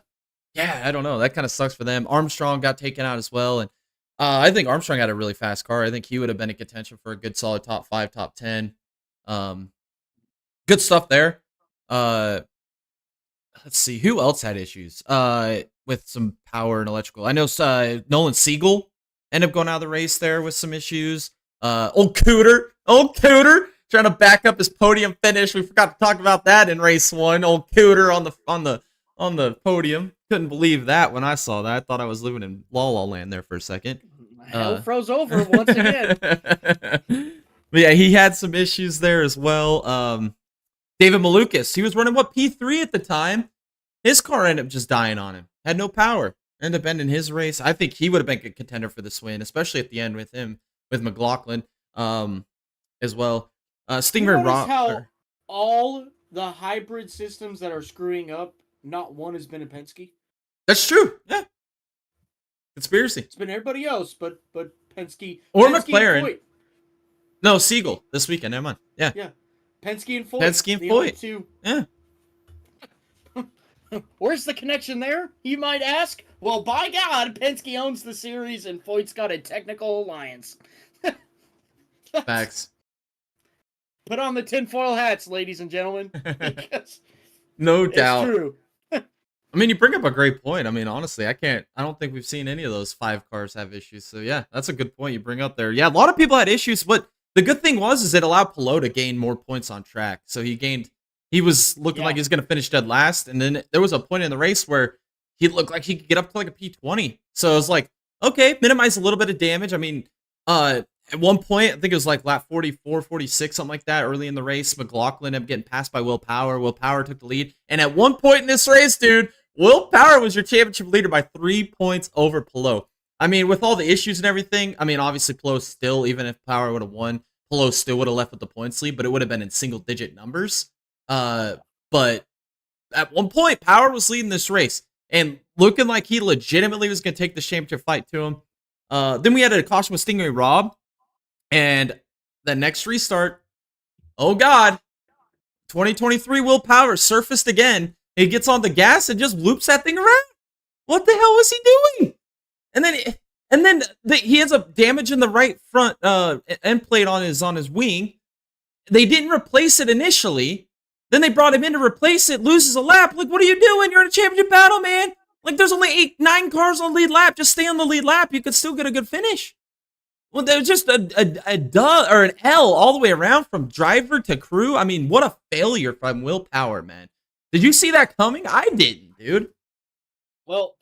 yeah, I don't know. That kind of sucks for them. Armstrong got taken out as well. And I think Armstrong had a really fast car. I think he would have been in contention for a good solid top 5, top 10. Good stuff there. Let's see. Who else had issues with some power and electrical? I know Nolan Siegel ended up going out of the race there with some issues. Old Cooter trying to back up his podium finish. We forgot to talk about that in race 1. Old Cooter on the podium. Couldn't believe that when I saw that. I thought I was living in La La Land there for a second. Hell froze over once again. But yeah, he had some issues there as well. David Malukas, he was running P3 at the time. His car ended up just dying on him. Had no power. Ended up ending his race. I think he would have been a contender for this win, especially at the end with McLaughlin as well. Stingray Rock. How all the hybrid systems that are screwing up, not one has been a Penske. That's true. Yeah. Conspiracy. It's been everybody else, but Penske or Penske McLaren. No, Siegel this weekend. Never mind. Yeah. Yeah. Penske and Foyt. Penske and Foyt. Two. Yeah. Where's the connection there, you might ask? Well, by God, Penske owns the series and Foyt's got a technical alliance. Facts. Put on the tinfoil hats, ladies and gentlemen. No doubt. It's true. I mean, you bring up a great point. I mean, honestly, I don't think we've seen any of those 5 cars have issues. So yeah, that's a good point you bring up there. Yeah, a lot of people had issues, but the good thing is it allowed Palou to gain more points on track. So he was looking like he was going to finish dead last. And then there was a point in the race where he looked like he could get up to like a P20. So it was like, okay, minimize a little bit of damage. I mean, at one point, I think it was like lap 44, 46, something like that, early in the race, McLaughlin ended up getting passed by Will Power. Will Power took the lead. And at one point in this race, dude, Will Power was your championship leader by 3 points over Palou. I mean, with all the issues and everything, I mean, obviously Palou still, even if Power would have won, Palou still would have left with the points lead, but it would have been in single-digit numbers. But at one point, Power was leading this race and looking like he legitimately was going to take the championship fight to him. Then we had a caution with Stingray Robb. And the next restart, oh God, 2023 Will Power surfaced again. He gets on the gas and just loops that thing around. What the hell was he doing? And then he ends up damaging the right front end plate on his wing. They didn't replace it initially. Then they brought him in to replace it, loses a lap. Like, what are you doing? You're in a championship battle, man. Like, there's only 9 cars on the lead lap. Just stay on the lead lap. You could still get a good finish. Well, there was just a duh or an L all the way around from driver to crew. I mean, what a failure from Will Power, man. Did you see that coming? I didn't, dude. Well,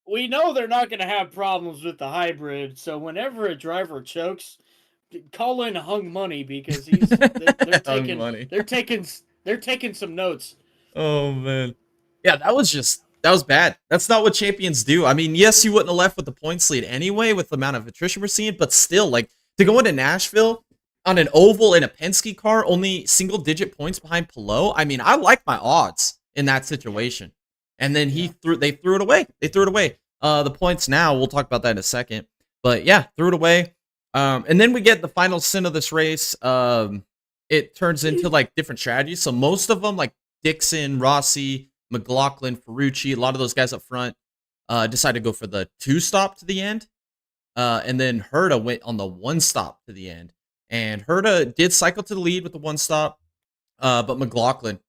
we know they're not going to have problems with the hybrid, so whenever a driver chokes, call in Hung Money because they're Hung taking money. they're taking some notes. Oh man. Yeah, that was bad. That's not what champions do. I mean, yes, you wouldn't have left with the points lead anyway with the amount of attrition we're seeing, but still, like to go into Nashville on an oval in a Penske car, only single digit points behind Pelot. I mean, I like my odds in that situation. And then they threw it away. They threw it away. The points now, we'll talk about that in a second. But yeah, threw it away. And then we get the final sin of this race. It turns into like different strategies. So most of them, like Dixon, Rossi, McLaughlin, Ferrucci, a lot of those guys up front decided to go for the 2-stop to the end. And then Herta went on the 1-stop to the end. And Herta did cycle to the lead with the 1-stop. But McLaughlin,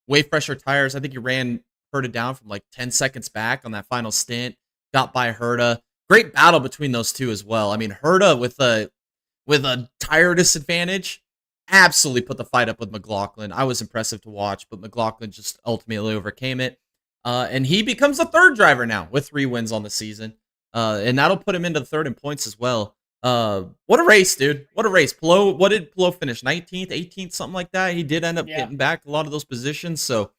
way fresher tires. I think he ran Herta down from like 10 seconds back on that final stint. Got by Herta. Great battle between those two as well. I mean, Herta with a tire disadvantage absolutely put the fight up with McLaughlin. I was impressive to watch, but McLaughlin just ultimately overcame it. And he becomes the third driver now with 3 wins on the season. And that'll put him into the third in points as well. What a race, dude. What a race. What did Pelot finish? 19th, 18th, something like that. He did end up getting back a lot of those positions. So,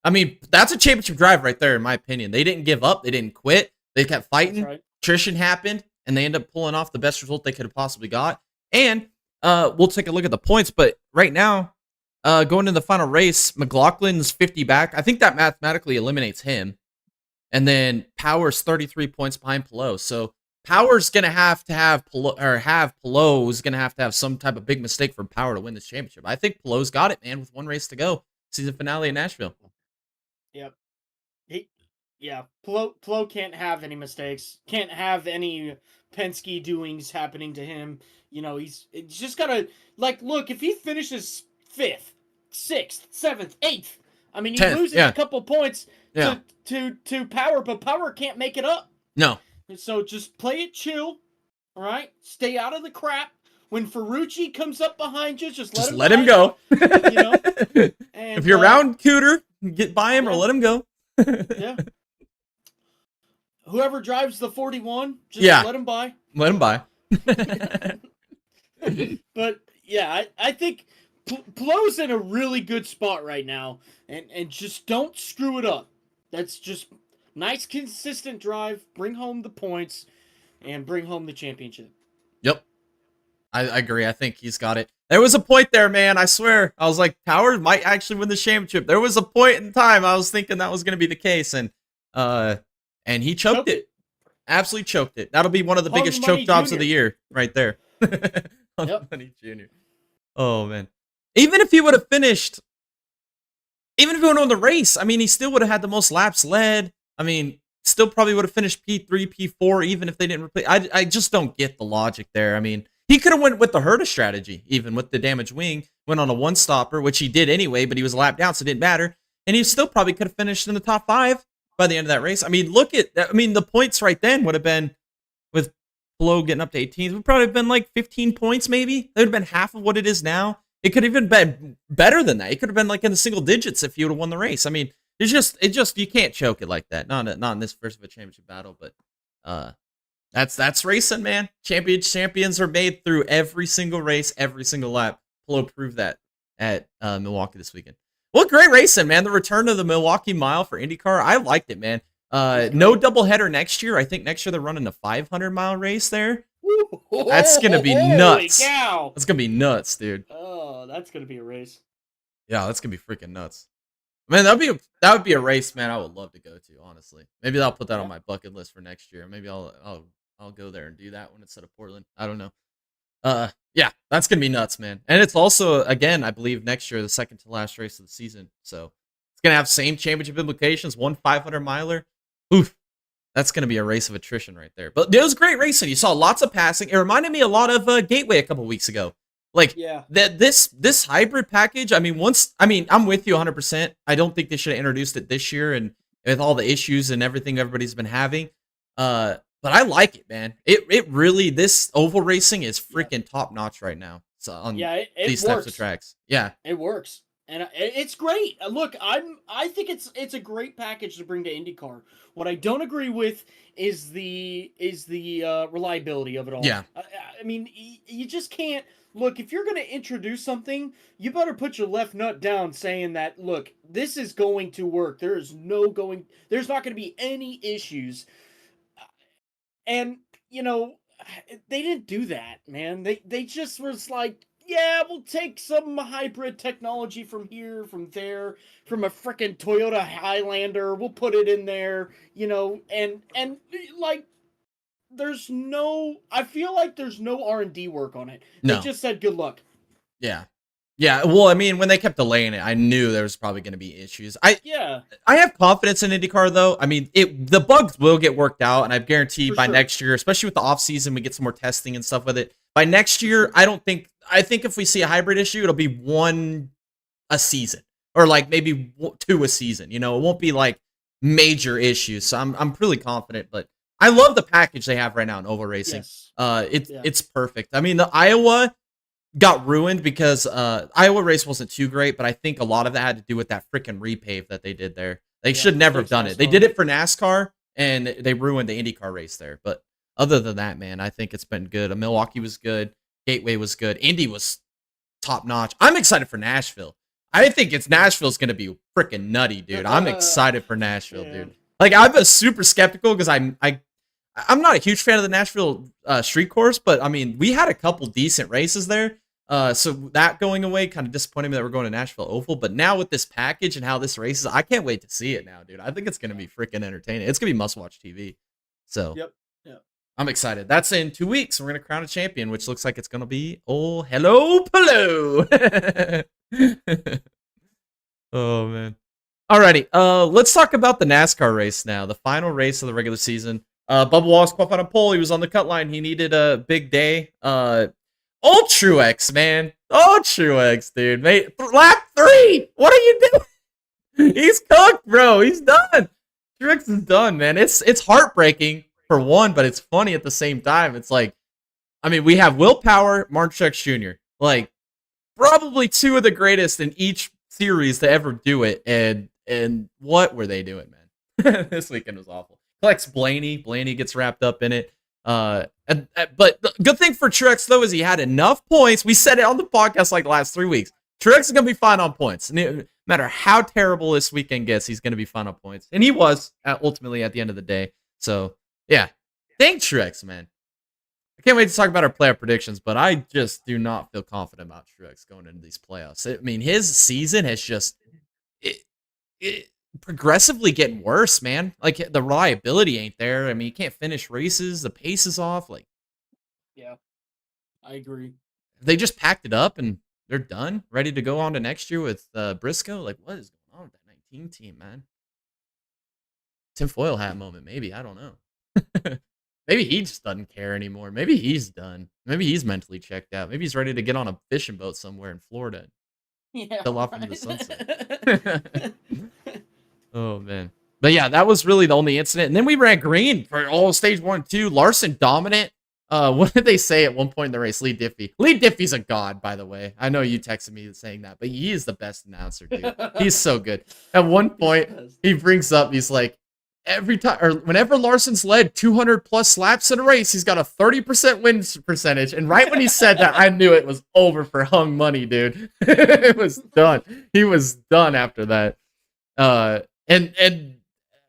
I mean, that's a championship drive right there, in my opinion. They didn't give up. They didn't quit. They kept fighting. Right. Attrition happened, and they ended up pulling off the best result they could have possibly got. And we'll take a look at the points, but right now, going into the final race, McLaughlin's 50 back. I think that mathematically eliminates him. And then Power's 33 points behind Pelot. So Power's going to have Pelot is going to have some type of big mistake for Power to win this championship. I think Pelot's got it, man, with 1 race to go. Season finale in Nashville. Yep. Pelot can't have any mistakes. Can't have any Penske doings happening to him. You know, he's just gotta, like, look, if he finishes 5th, 6th, 7th, 8th, I mean, he 10th, loses a couple points to Power, but Power can't make it up. No. So just play it chill, all right? Stay out of the crap. When Ferrucci comes up behind you, just let him go. You know? And, if you're around Cooter, get by him or let him go. Yeah. Whoever drives the 41, just let him by. Let him by. But yeah, I think Pelot's in a really good spot right now, and just don't screw it up. That's just nice, consistent drive. Bring home the points, and bring home the championship. Yep, I agree. I think he's got it. There was a point there, man. I swear, I was like, Power might actually win the championship. There was a point in time I was thinking that was going to be the case, and he choked it. Absolutely choked it. That'll be one of the biggest choke jobs of the year, right there. Money Jr. Oh man. Even if he would have won the race, I mean, he still would have had the most laps led. I mean, still probably would have finished P3, P4, even if they didn't replace. I just don't get the logic there. I mean, he could have went with the Herta strategy, even with the damaged wing, went on a 1-stopper, which he did anyway, but he was a lap down, so it didn't matter. And he still probably could have finished in the top 5 by the end of that race. I mean, look at that. I mean, the points right then would have been, with Pelot getting up to 18, would probably have been like 15 points, maybe. That would have been half of what it is now. It could have even been better than that. It could have been like in the single digits if you would have won the race. I mean, it just you can't choke it like that. Not in this first of a championship battle, but that's racing, man. Champions are made through every single race, every single lap. Pelot proved that at Milwaukee this weekend. What great racing, man. The return of the Milwaukee Mile for IndyCar. I liked it, man. No doubleheader next year. I think next year they're running a 500-mile race there. That's going to be nuts. That's going to be nuts, dude. Oh, that's going to be a race. Yeah, that's going to be freaking nuts. Man, that would be a race, man, I would love to go to, honestly. Maybe I'll put that on my bucket list for next year. Maybe I'll go there and do that when it's out of Portland. I don't know. Yeah, that's going to be nuts, man. And it's also, again, I believe next year, the second to last race of the season. So it's going to have same championship implications, 500-miler. Oof. That's going to be a race of attrition right there. But it was great racing. You saw lots of passing. It reminded me a lot of Gateway a couple weeks ago. Like, this hybrid package, I mean, I'm with you 100%. I don't think they should have introduced it this year and with all the issues and everything everybody's been having. But I like it, man. It really, this oval racing is freaking top notch right now. So on it these works. types of tracks. Yeah. It works. And it's great. Look, I think it's a great package to bring to IndyCar. What I don't agree with is the reliability of it all. Yeah. I mean, you just can't look if you're going to introduce something. You better put your left nut down, saying that look, this is going to work. There's not going to be any issues. And you know, they didn't do that, man. They just was like, yeah, we'll take some hybrid technology from here, from there, from a freaking Toyota Highlander. We'll put it in there, and like I feel like there's no R&D work on it. They No. just said good luck. Yeah. Yeah. Well, I mean, when they kept delaying it, I knew there was probably going to be issues. Yeah, I have confidence in IndyCar, though. I mean, the bugs will get worked out, and I guarantee For by sure. next year, especially with the off season, we get some more testing and stuff with it. By next year, I think if we see a hybrid issue, it'll be one a season, or like maybe two a season. It won't be like major issues. So I'm really confident. But I love the package they have right now in oval racing. yes, yeah, It's perfect. I mean, the Iowa got ruined because Iowa race wasn't too great, but I think a lot of that had to do with that freaking repave that they did there. They should never have done it. They did it for NASCAR, and they ruined the IndyCar race there. But other than that, man, I think it's been good. Milwaukee was good. Gateway was good. Indy was top notch. I'm excited for Nashville. I think Nashville's going to be freaking nutty, dude. I'm excited for Nashville, dude. Like, I was super skeptical because I'm not a huge fan of the Nashville street course, but I mean, we had a couple decent races there. So that going away kind of disappointed me that we're going to Nashville Oval. But now with this package and how this race is, I can't wait to see it now, dude. I think it's going to be freaking entertaining. It's going to be must-watch TV. So yep. I'm excited. That's in 2 weeks. We're going to crown a champion, which looks like it's going to be hello, Palo. Oh, man. Alrighty. Let's talk about the NASCAR race now. The final race of the regular season. Bubba Wallace qualified on pole. He was on the cut line. He needed a big day. Old Truex, man. Old Truex, dude. Mate, lap 3. What are you doing? He's cooked, bro. He's done. Truex is done, man. It's heartbreaking for one, but it's funny at the same time. It's like, I mean, we have Will Power, Martin Truex Jr. Like, probably two of the greatest in each series to ever do it. And what were they doing, man? This weekend was awful. Collects Blaney. Blaney gets wrapped up in it. But the good thing for Truex, though, is he had enough points. We said it on the podcast like the last 3 weeks. Truex is going to be fine on points. No matter how terrible this weekend gets, he's going to be fine on points. And he was, ultimately, at the end of the day. So, yeah. Thank Truex, man. I can't wait to talk about our playoff predictions, but I just do not feel confident about Truex going into these playoffs. I mean, his season has just progressively getting worse, man. Like, the reliability ain't there. I mean, you can't finish races. The pace is off. Like, Yeah, I agree. they just packed it up and they're done, ready to go on to next year with Briscoe. Like, what is going on with that 19 team, man? Tinfoil hat moment, maybe. I don't know. Maybe he just doesn't care anymore. Maybe he's done. Maybe he's mentally checked out. Maybe he's ready to get on a fishing boat somewhere in Florida. Yeah, Still off into the sunset. Oh, man. But yeah, that was really the only incident. And then we ran green for all stage 1 and 2. Larson dominant. What did they say at one point in the race? Lee Diffie. Lee Diffie's a god, by the way. I know you texted me saying that, but he is the best announcer, dude. He's so good. At one point, he brings up, he's like, every time or whenever Larson's led 200 plus laps in a race, he's got a 30% win percentage. And right when he said that, I knew it was over for Hung Money, dude. It was done. He was done after that. And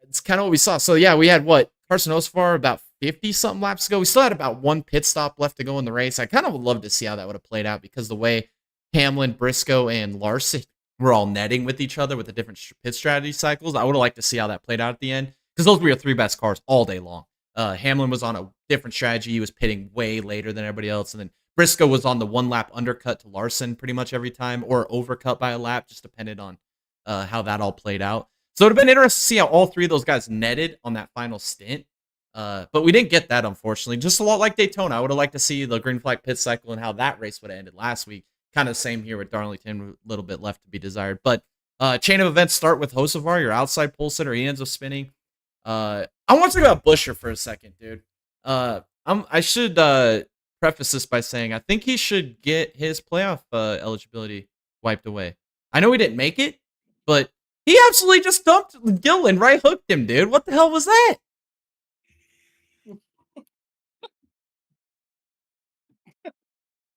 it's kind of what we saw. So yeah, we had Carson Osvar about 50 something laps ago. We still had about one pit stop left to go in the race. I kind of would love to see how that would have played out because the way Hamlin, Briscoe, and Larson were all netting with each other with the different pit strategy cycles. I would have liked to see how that played out at the end. Because those were your three best cars all day long. Hamlin was on a different strategy. He was pitting way later than everybody else. And then Briscoe was on the one lap undercut to Larson pretty much every time, or overcut by a lap, just depended on how that all played out. So it would have been interesting to see how all three of those guys netted on that final stint. But we didn't get that, unfortunately. Just a lot like Daytona. I would have liked to see the green flag pit cycle and how that race would have ended last week. Kind of same here with Darlington, a little bit left to be desired. But chain of events start with Hocevar, your outside pole sitter. He ends up spinning. I want to talk about Buescher for a second, dude. I should preface this by saying I think he should get his playoff eligibility wiped away. I know he didn't make it, but he absolutely just dumped Gillen, right hooked him, dude. What the hell was that?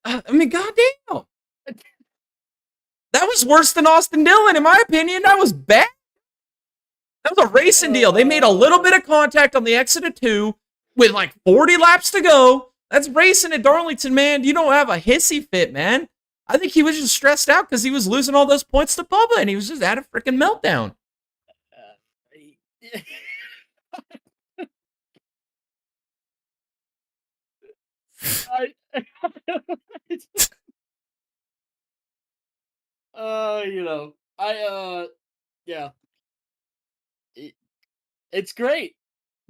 I mean, goddamn. That was worse than Austin Dillon, in my opinion. That was bad. That was a racing deal. They made a little bit of contact on the exit of 2 with like 40 laps to go. That's racing at Darlington, man. You don't have a hissy fit, man. I think he was just stressed out because he was losing all those points to Bubba, and he was just at a freaking meltdown. Yeah. It's great.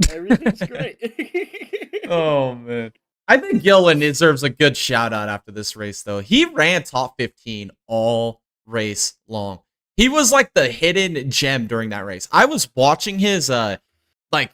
Everything's great. Oh, man. I think Gillen deserves a good shout out after this race, though. He ran top 15 all race long. He was like the hidden gem during that race. I was watching his, like,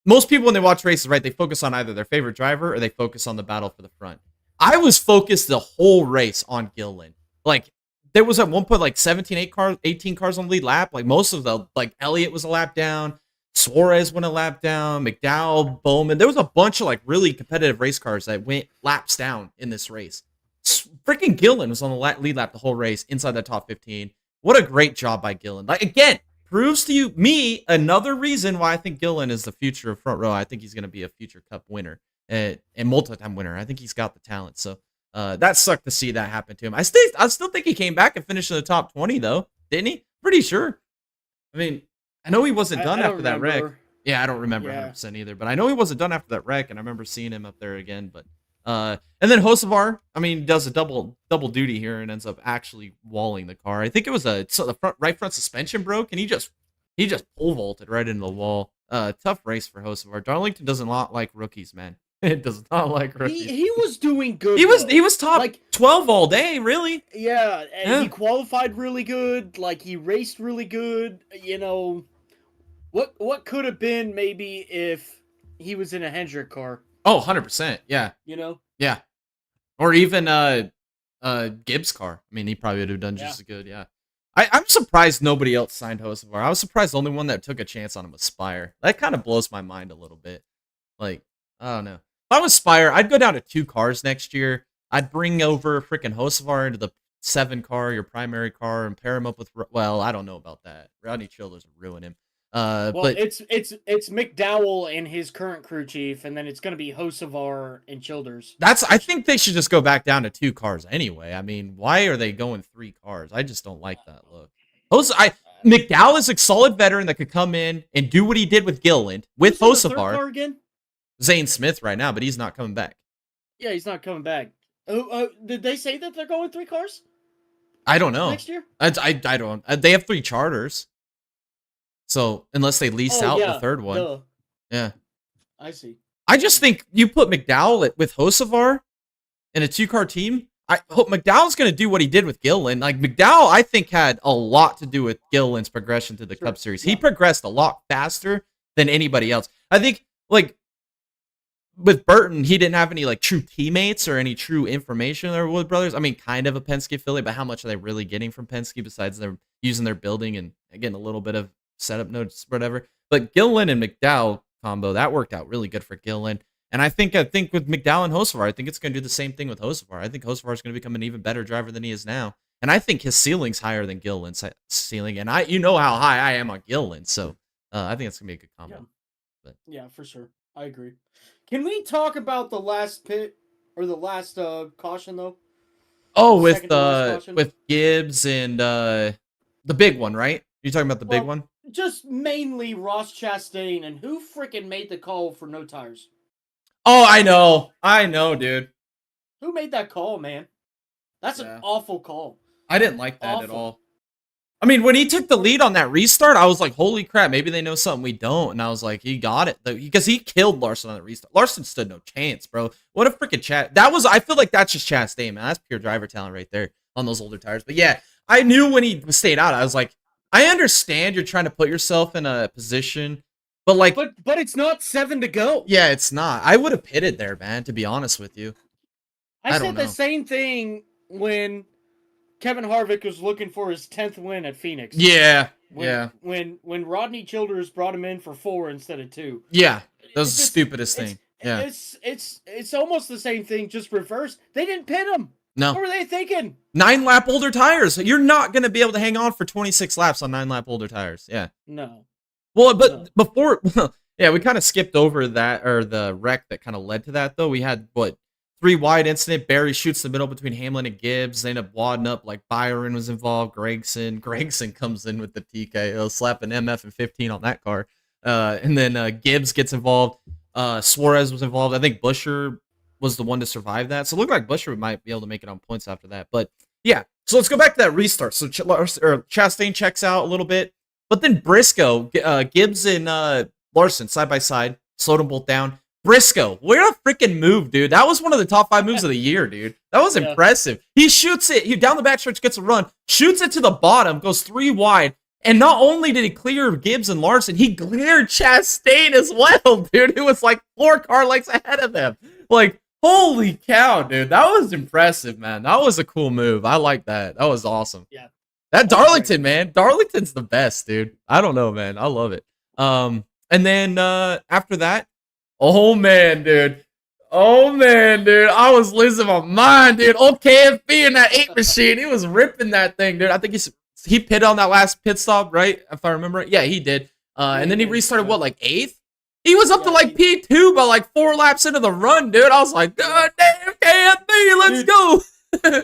most people when they watch races, right, they focus on either their favorite driver or they focus on the battle for the front. I was focused the whole race on Gillen. Like, there was at one point like 18 cars on the lead lap. Like, most of the, like, Elliott was a lap down. Suarez went a lap down, McDowell, Bowman. There was a bunch of like really competitive race cars that went laps down in this race. Freaking Gillen was on the lead lap the whole race inside the top 15. What a great job by Gillen. Like, again, proves to me another reason why I think Gillen is the future of front row. I think he's going to be a future Cup winner and multi-time winner. I think he's got the talent. So that sucked to see that happen to him. I still think he came back and finished in the top 20 though, didn't he? Pretty sure. I mean, I know he wasn't done after that wreck. Yeah, I don't remember 100% either, but I know he wasn't done after that wreck, and I remember seeing him up there again. But and then Hocevar, I mean, does a double duty here and ends up actually walling the car. I think it was the right front suspension broke, and he just pole vaulted right into the wall. Tough race for Hocevar. Darlington doesn't like rookies, man. It does not like rookies. He was doing good. He was top like 12 all day, really. Yeah, and he qualified really good. Like, he raced really good. You know, what could have been maybe if he was in a Hendrick car? Oh, 100%. Yeah. You know? Yeah. Or even Gibbs' car. I mean, he probably would have done just as good. Yeah. I'm surprised nobody else signed Hocevar. I was surprised the only one that took a chance on him was Spire. That kind of blows my mind a little bit. Like, I don't know. If I was Spire, I'd go down to 2 cars next year. I'd bring over freaking Hocevar into the 7 car, your primary car, and pair him up with. Well, I don't know about that. Rodney Childers would ruin him. But it's McDowell and his current crew chief, and then it's going to be Hocevar and Childers. I think they should just go back down to 2 cars anyway. I mean, why are they going 3 cars? I just don't like that look. McDowell is a solid veteran that could come in and do what he did with Gilliland with Hocevar. Again? Zane Smith right now, but he's not coming back. Yeah, he's not coming back. Did they say that they're going 3 cars? I don't know. Next year? I don't. They have 3 charters. So unless they lease out the third one. Duh. Yeah. I see. I just think you put McDowell with Hocevar in a 2-car team. I hope McDowell's going to do what he did with Gilliland. Like, McDowell, I think, had a lot to do with Gilliland's progression to the Cup Series. Yeah. He progressed a lot faster than anybody else. I think, like, with Burton, he didn't have any like true teammates or any true information there with brothers. I mean, kind of a Penske affiliate, but how much are they really getting from Penske besides they're using their building and getting a little bit of setup notes, whatever. But Gilliland and McDowell combo, that worked out really good for Gilliland. And I think with McDowell and Hocevar, I think it's going to do the same thing with Hocevar. I think Hocevar is going to become an even better driver than he is now. And I think his ceiling's higher than Gilliland's ceiling. And you know how high I am on Gilliland, so I think it's going to be a good combo. Yeah. But yeah, for sure. I agree. Can we talk about the last pit or the last caution though? Oh, with Gibbs and the big one, right? You're talking about the big one? Just mainly Ross Chastain, and who freaking made the call for no tires? Oh, I know, dude. Who made that call, man? That's an awful call. I didn't like that at all. I mean, when he took the lead on that restart, I was like, holy crap, maybe they know something we don't. And I was like, he got it. Because he killed Larson on that restart. Larson stood no chance, bro. What a freaking chat. I feel like that's just Chastain, man. That's pure driver talent right there on those older tires. But yeah, I knew when he stayed out, I was like, I understand you're trying to put yourself in a position, but like... But it's not 7 to go. Yeah, it's not. I would have pitted there, man, to be honest with you. I said the same thing when Kevin Harvick was looking for his 10th win at Phoenix. Yeah. When Rodney Childers brought him in for 4 instead of 2. Yeah. That was It's the just stupidest thing. Yeah. It's almost the same thing, just reversed. They didn't pit him. No. What were they thinking? 9-lap older tires. You're not going to be able to hang on for 26 laps on 9-lap older tires. Yeah. No. Well, but before, yeah, we kind of skipped over that, or the wreck that kind of led to that, though. We had, 3 wide incident. Barry shoots the middle between Hamlin and Gibbs. They end up wadding up, like Byron was involved. Gregson comes in with the TKO, slapping MF and 15 on that car. And then Gibbs gets involved. Suarez was involved. I think Buescher was the one to survive that. So it looked like Buescher might be able to make it on points after that. But yeah, so let's go back to that restart. So Chastain checks out a little bit. But then Briscoe, Gibbs and Larson side by side, slowed them both down. Briscoe, what a freaking move, dude. That was one of the top 5 moves of the year, dude. That was impressive. He shoots it. He down the backstretch, gets a run, shoots it to the bottom, goes 3 wide. And not only did he clear Gibbs and Larson, he cleared Chastain as well, dude. It was like 4 car lengths ahead of them. Like, holy cow, dude. That was impressive, man. That was a cool move. I like that. That was awesome. Yeah. That Darlington, man. Darlington's the best, dude. I don't know, man. I love it. And then after that, oh man, dude. I was losing my mind, dude. Old KFB in that 8 machine. He was ripping that thing, dude. I think he pitted on that last pit stop, right? If I remember it. Yeah, he did. And then he restarted, like 8th? He was up to like P2 by like 4 laps into the run, dude. I was like, God damn, KFB, let's go.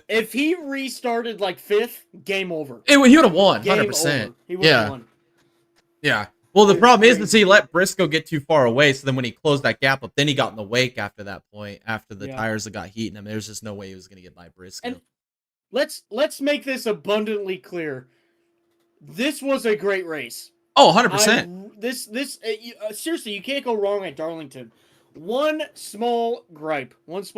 If he restarted like 5th, game over. He would have won, 100%. He would have won. Yeah. Well, the problem is he let Briscoe get too far away, so then when he closed that gap up, then he got in the wake after that point, after the tires that got heat in him. There's just no way he was going to get by Briscoe. And let's make this abundantly clear. This was a great race. Oh, 100%. Seriously, you can't go wrong at Darlington. One small gripe. What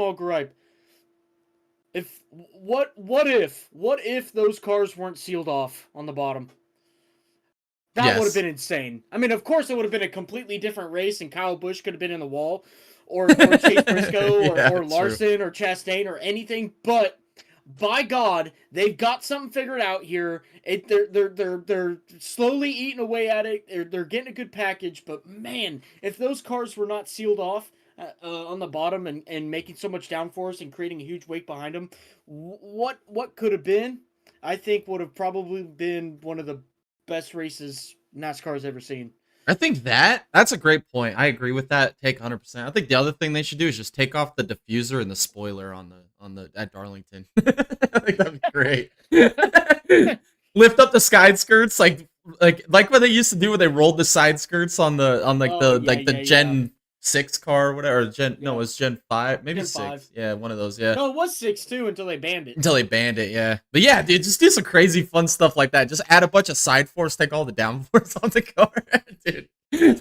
if those cars weren't sealed off on the bottom? That would have been insane. I mean, of course, it would have been a completely different race, and Kyle Busch could have been in the wall, or Chase Briscoe, or Larson, or Chastain, or anything. But by God, they've got something figured out here. They're slowly eating away at it. They're getting a good package. But man, if those cars were not sealed off on the bottom and making so much downforce and creating a huge wake behind them, what could have been? I think would have probably been one of the best races NASCAR's ever seen. I think that's a great point. I agree with that. Take 100%. I think the other thing they should do is just take off the diffuser and the spoiler on the at Darlington. I think that'd be great. Lift up the side skirts like what they used to do when they rolled the side skirts on the Gen 6 car or whatever. It was Gen 5, maybe Gen 6. 5. Yeah, one of those. Yeah. No, it was 6 too until they banned it. Yeah. But yeah, dude, just do some crazy fun stuff like that. Just add a bunch of side force, take all the downforce on the car, dude.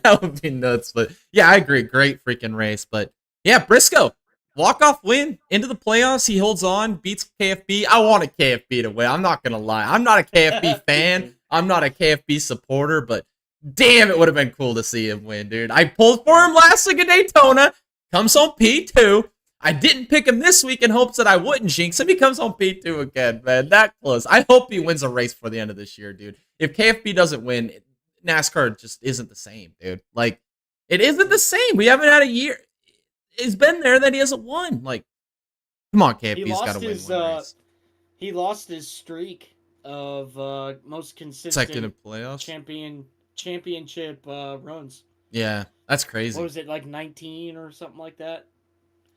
That would be nuts. But yeah, I agree. Great freaking race. But yeah, Briscoe, walk-off win into the playoffs. He holds on, beats KFB. I want a KFB to win. I'm not gonna lie. I'm not a KFB fan. I'm not a KFB supporter, but damn, it would have been cool to see him win, dude. I pulled for him last week at Daytona. Comes on P2. I didn't pick him this week in hopes that I wouldn't jinx him. He comes on P2 again, man. That close. I hope he wins a race for the end of this year, dude. If KFB doesn't win, NASCAR just isn't the same, dude. Like, it isn't the same. We haven't had a year. He's been there, then he hasn't won. Like, come on, KFB's got to win one race. He lost his streak of most consistent consecutive playoffs championship runs. Yeah, that's crazy. What was it, like 19 or something like that?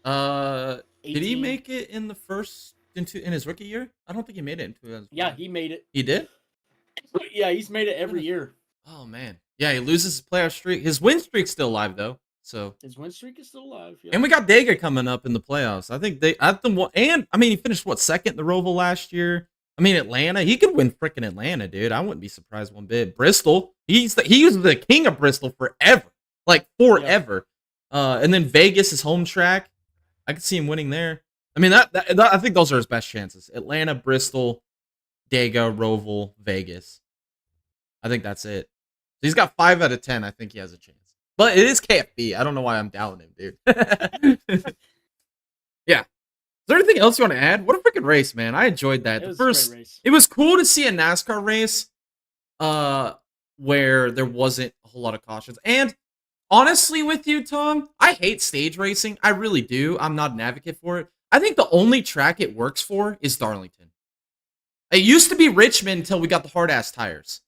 18? Did he make it in the first in his rookie year? I don't think he made it in 2000. Yeah, he made it. He did? Yeah, he's made it every year. Oh man. Yeah, he loses his playoff streak. His win streak's still alive though. So his win streak is still alive. Yeah. And we got Dega coming up in the playoffs. I think he finished second in the Roval last year. I mean, Atlanta, he could win freaking Atlanta, dude. I wouldn't be surprised one bit. Bristol, he was the king of Bristol forever. Like forever. Yeah. And then Vegas, his home track. I could see him winning there. I mean, that I think those are his best chances. Atlanta, Bristol, Dega, Roval, Vegas. I think that's it. He's got 5 out of 10. I think he has a chance. But it is KFB. I don't know why I'm doubting him, dude. Yeah. there anything else you want to add? What a freaking race, man. I enjoyed that. It was a great race. It was cool to see a NASCAR race where there wasn't a whole lot of cautions. And honestly with you, Tom, I hate stage racing. I really do. I'm not an advocate for it. I think the only track it works for is Darlington. It used to be Richmond until we got the hard-ass tires.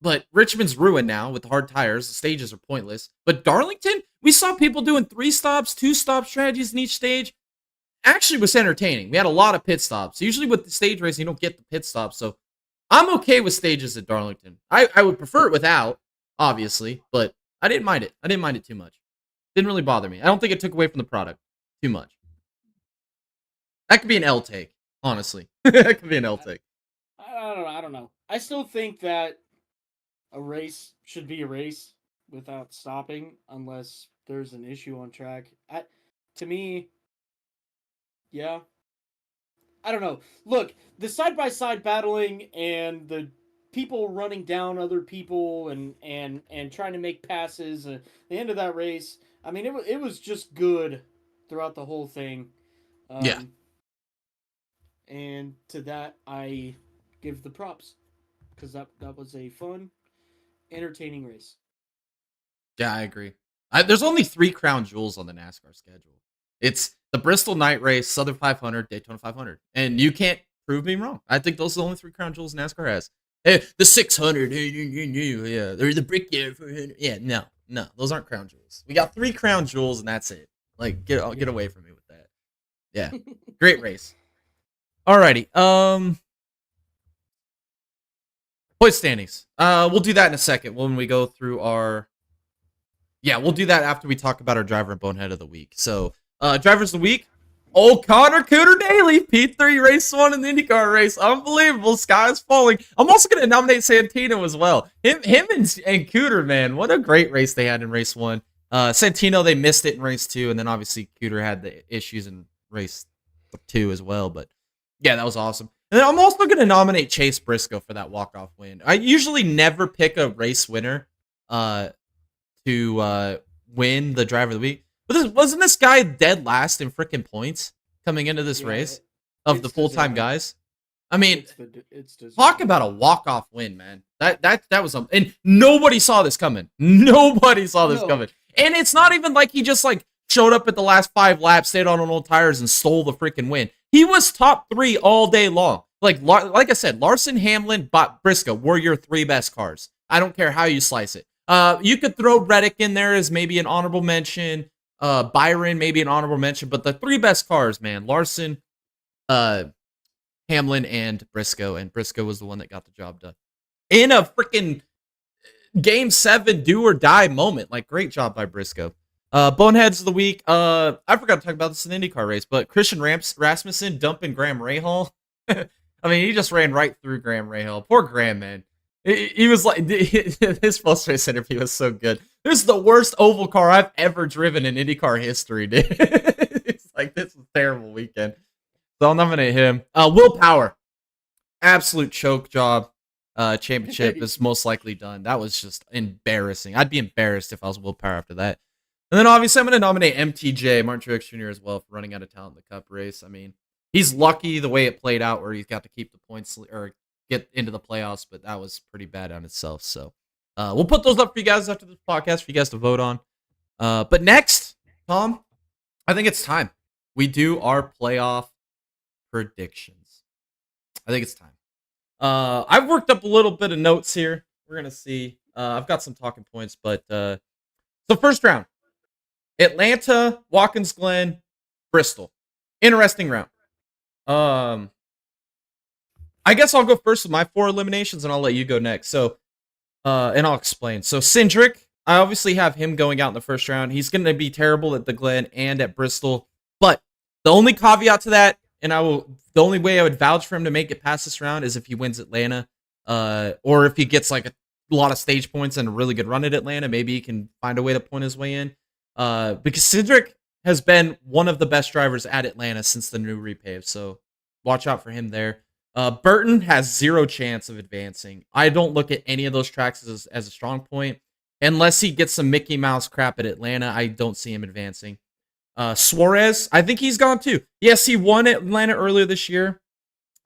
But Richmond's ruined now with the hard tires. The stages are pointless. But Darlington, we saw people doing 3 stops, 2 stop strategies in each stage. Actually was entertaining. We had a lot of pit stops. Usually with the stage racing, you don't get the pit stops. So I'm okay with stages at Darlington. I would prefer it without, obviously. But I didn't mind it. I didn't mind it too much. Didn't really bother me. I don't think it took away from the product too much. That could be an L take, honestly. That could be an L take. I don't know. I still think that a race should be a race without stopping unless there's an issue on track. To me, yeah. I don't know. Look, the side-by-side battling and the people running down other people and trying to make passes at the end of that race, I mean, it was just good throughout the whole thing. Yeah. And to that, I give the props because that was a fun, entertaining race. Yeah, I agree. There's only 3 crown jewels on the NASCAR schedule. It's the Bristol Night Race, Southern 500, Daytona 500. And you can't prove me wrong. I think those are the only 3 crown jewels NASCAR has. Hey, the 600, yeah, or the Brickyard 400. Yeah, no, those aren't crown jewels. We got 3 crown jewels, and that's it. Like, get away from me with that. Yeah, great race. Alrighty, point standings. We'll do that in a second when we go through our... Yeah, we'll do that after we talk about our driver and bonehead of the week. So, drivers of the week, old Connor Cooter Daly, P3 race 1 in the IndyCar race. Unbelievable. Sky is falling. I'm also going to nominate Santino as well. Him and Cooter, man, what a great race they had in race 1. Santino, they missed it in race 2, and then obviously Cooter had the issues in race 2 as well. But yeah, that was awesome. And then I'm also going to nominate Chase Briscoe for that walk-off win. I usually never pick a race winner to win the driver of the week. But wasn't this guy dead last in freaking points coming into this race of the full-time guys? I mean, talk about a walk-off win, man. That was and nobody saw this coming. Nobody saw this coming. And it's not even like he just like showed up at the last 5 laps, stayed on old tires, and stole the freaking win. He was top 3 all day long. Like I said, Larson, Hamlin, Briscoe were your 3 best cars. I don't care how you slice it. You could throw Reddick in there as maybe an honorable mention. Byron, maybe an honorable mention. But the 3 best cars, man, Larson, Hamlin, and Briscoe. And Briscoe was the one that got the job done. In a freaking Game 7 do or die moment. Like, great job by Briscoe. Boneheads of the week. I forgot to talk about this in the IndyCar race, but Christian Rasmussen dumping Graham Rahal. I mean, he just ran right through Graham Rahal. Poor Graham, man. He was like, his post-race interview was so good. This is the worst oval car I've ever driven in IndyCar history, dude. It's like, this is a terrible weekend. So I'll nominate him. Will Power. Absolute choke job. Championship is most likely done. That was just embarrassing. I'd be embarrassed if I was Will Power after that. And then obviously I'm going to nominate MTJ, Martin Truex Jr. as well, for running out of talent in the Cup race. I mean, he's lucky the way it played out where he's got to keep the points or get into the playoffs, but that was pretty bad on itself. So we'll put those up for you guys after this podcast for you guys to vote on. But next, Tom, I think it's time we do our playoff predictions. I think it's time. I've worked up a little bit of notes here. We're going to see. I've got some talking points, but so first round, Atlanta, Watkins Glen, Bristol. Interesting round. I guess I'll go first with my 4 eliminations, and I'll let you go next. So, and I'll explain. So, Cindric, I obviously have him going out in the first round. He's going to be terrible at the Glen and at Bristol. But the only caveat to that, and the only way I would vouch for him to make it past this round is if he wins Atlanta, or if he gets like a lot of stage points and a really good run at Atlanta. Maybe he can find a way to point his way in. Because Cindric has been one of the best drivers at Atlanta since the new repave. So, watch out for him there. Burton has 0 chance of advancing. I don't look at any of those tracks as a strong point. Unless he gets some Mickey Mouse crap at Atlanta, I don't see him advancing. Suarez, I think he's gone too. Yes, he won at Atlanta earlier this year,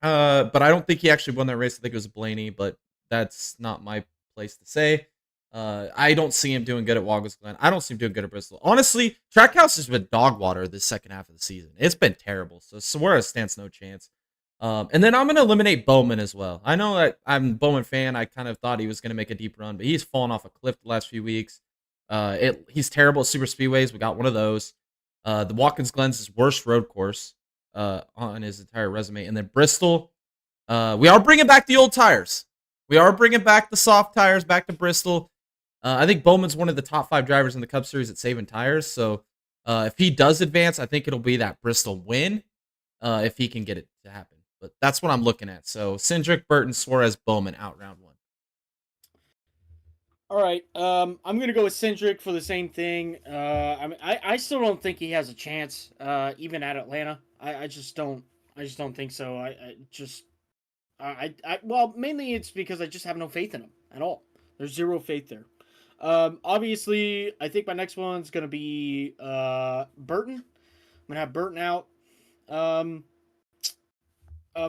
but I don't think he actually won that race. I think it was Blaney, but that's not my place to say. I don't see him doing good at Watkins Glen. I don't see him doing good at Bristol. Honestly, Trackhouse has been dog water this second half of the season. It's been terrible. So Suarez stands no chance. And then I'm going to eliminate Bowman as well. I know that I'm a Bowman fan. I kind of thought he was going to make a deep run, but he's fallen off a cliff the last few weeks. He's terrible at super speedways. We got one of those. The Watkins Glen's his worst road course on his entire resume. And then Bristol, we are bringing back the old tires. We are bringing back the soft tires back to Bristol. I think Bowman's one of the top 5 drivers in the Cup Series at saving tires. So if he does advance, I think it'll be that Bristol win if he can get it to happen. But that's what I'm looking at. So Cindric, Burton, Suarez, Bowman out round 1. All right. I'm gonna go with Cindric for the same thing. I still don't think he has a chance, even at Atlanta. I just don't. I just don't think so. Well, mainly it's because I just have no faith in him at all. There's zero faith there. Obviously, I think my next one's gonna be Burton. I'm gonna have Burton out.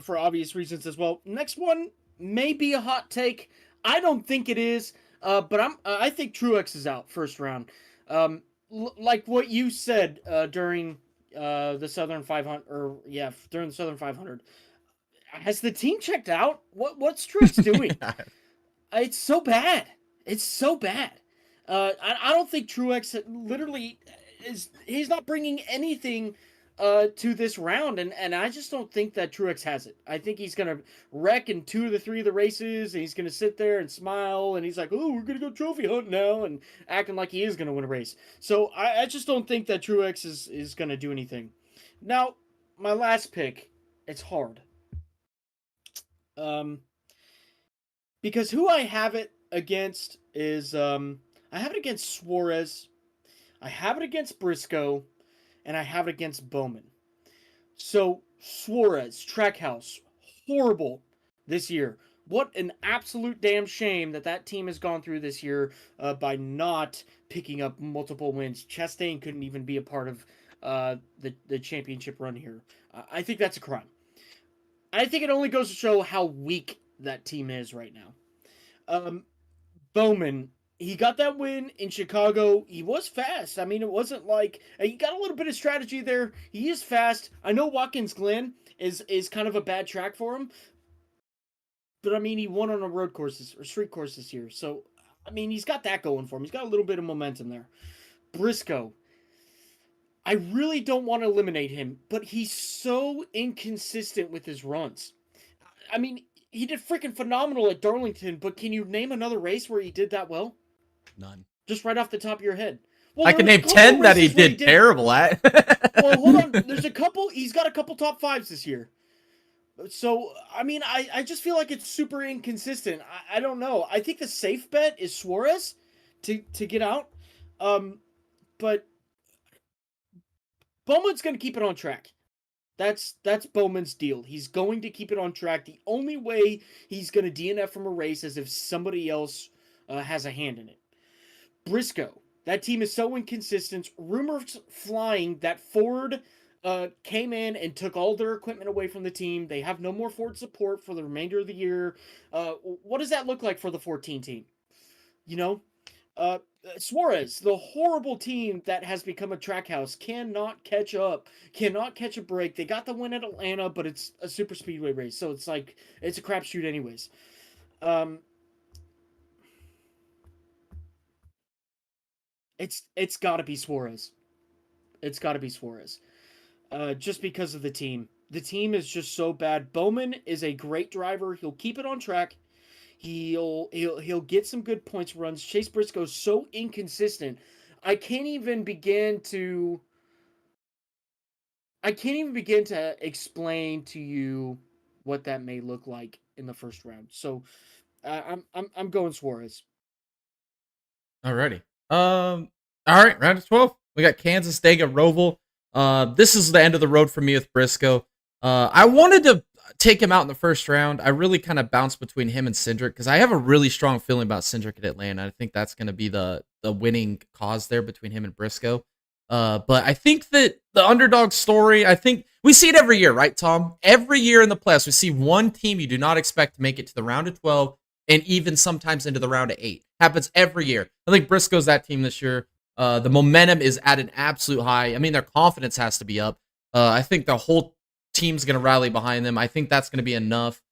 For obvious reasons as well. Next one may be a hot take. I don't think it is. But I think Truex is out first round. Like what you said during the Southern 500, during the Southern 500. Has the team checked out? What's Truex doing? It's so bad. It's so bad. I don't think Truex literally is. He's not bringing anything to this round, and I just don't think that Truex has it. I think he's gonna wreck in 2 of the 3 of the races, and he's gonna sit there and smile, and he's like, "Oh, we're gonna go trophy hunt now," and acting like he is gonna win a race. So I just don't think that Truex is gonna do anything. Now, my last pick, it's hard, because who I have it against is I have it against Suarez, I have it against Briscoe, and I have it against Bowman. So, Suarez, Trackhouse, horrible this year. What an absolute damn shame that team has gone through this year by not picking up multiple wins. Chastain couldn't even be a part of the championship run here. I think that's a crime. I think it only goes to show how weak that team is right now. Bowman, he got that win in Chicago. He was fast. I mean, it wasn't like he got a little bit of strategy there. He is fast. I know Watkins Glen is kind of a bad track for him, but I mean, he won on a road courses or street course this year. So, I mean, he's got that going for him. He's got a little bit of momentum there. Briscoe, I really don't want to eliminate him, but he's so inconsistent with his runs. I mean, he did freaking phenomenal at Darlington, but can you name another race where he did that well? None. Just right off the top of your head. Well, I can name 10 that he did terrible at. Well, hold on. There's a couple. He's got a couple top 5s this year. So, I mean, I just feel like it's super inconsistent. I don't know. I think the safe bet is Suarez to get out. But Bowman's going to keep it on track. That's Bowman's deal. He's going to keep it on track. The only way he's going to DNF from a race is if somebody else has a hand in it. Briscoe, that team is so inconsistent. Rumors flying that Ford came in and took all their equipment away from the team. They have no more Ford support for the remainder of the year. What does that look like for the 14 team? You know? Suarez, the horrible team that has become a track house, cannot catch up, cannot catch a break. They got the win at Atlanta, but it's a super speedway race, so it's like, it's a crapshoot anyways. It's got to be Suarez. It's got to be Suarez. Just because of the team. The team is just so bad. Bowman is a great driver. He'll keep it on track. He'll get some good points runs. Chase Briscoe's so inconsistent. I can't even begin to explain to you what that may look like in the first round. So I'm going Suarez. Alrighty. All right, round of 12. We got Kansas, Dega, Roval. This is the end of the road for me with Briscoe. I wanted to take him out in the first round. I really kind of bounced between him and Cindric because I have a really strong feeling about Cindric at Atlanta. I think that's going to be the winning cause there between him and Briscoe. But I think that the underdog story, I think we see it every year, right, Tom? Every year in the playoffs, we see one team you do not expect to make it to the round of 12 and even sometimes into the round of 8. Happens every year. I think Briscoe's that team this year. The momentum is at an absolute high. I mean, their confidence has to be up. I think the whole team's going to rally behind them. I think that's going to be enough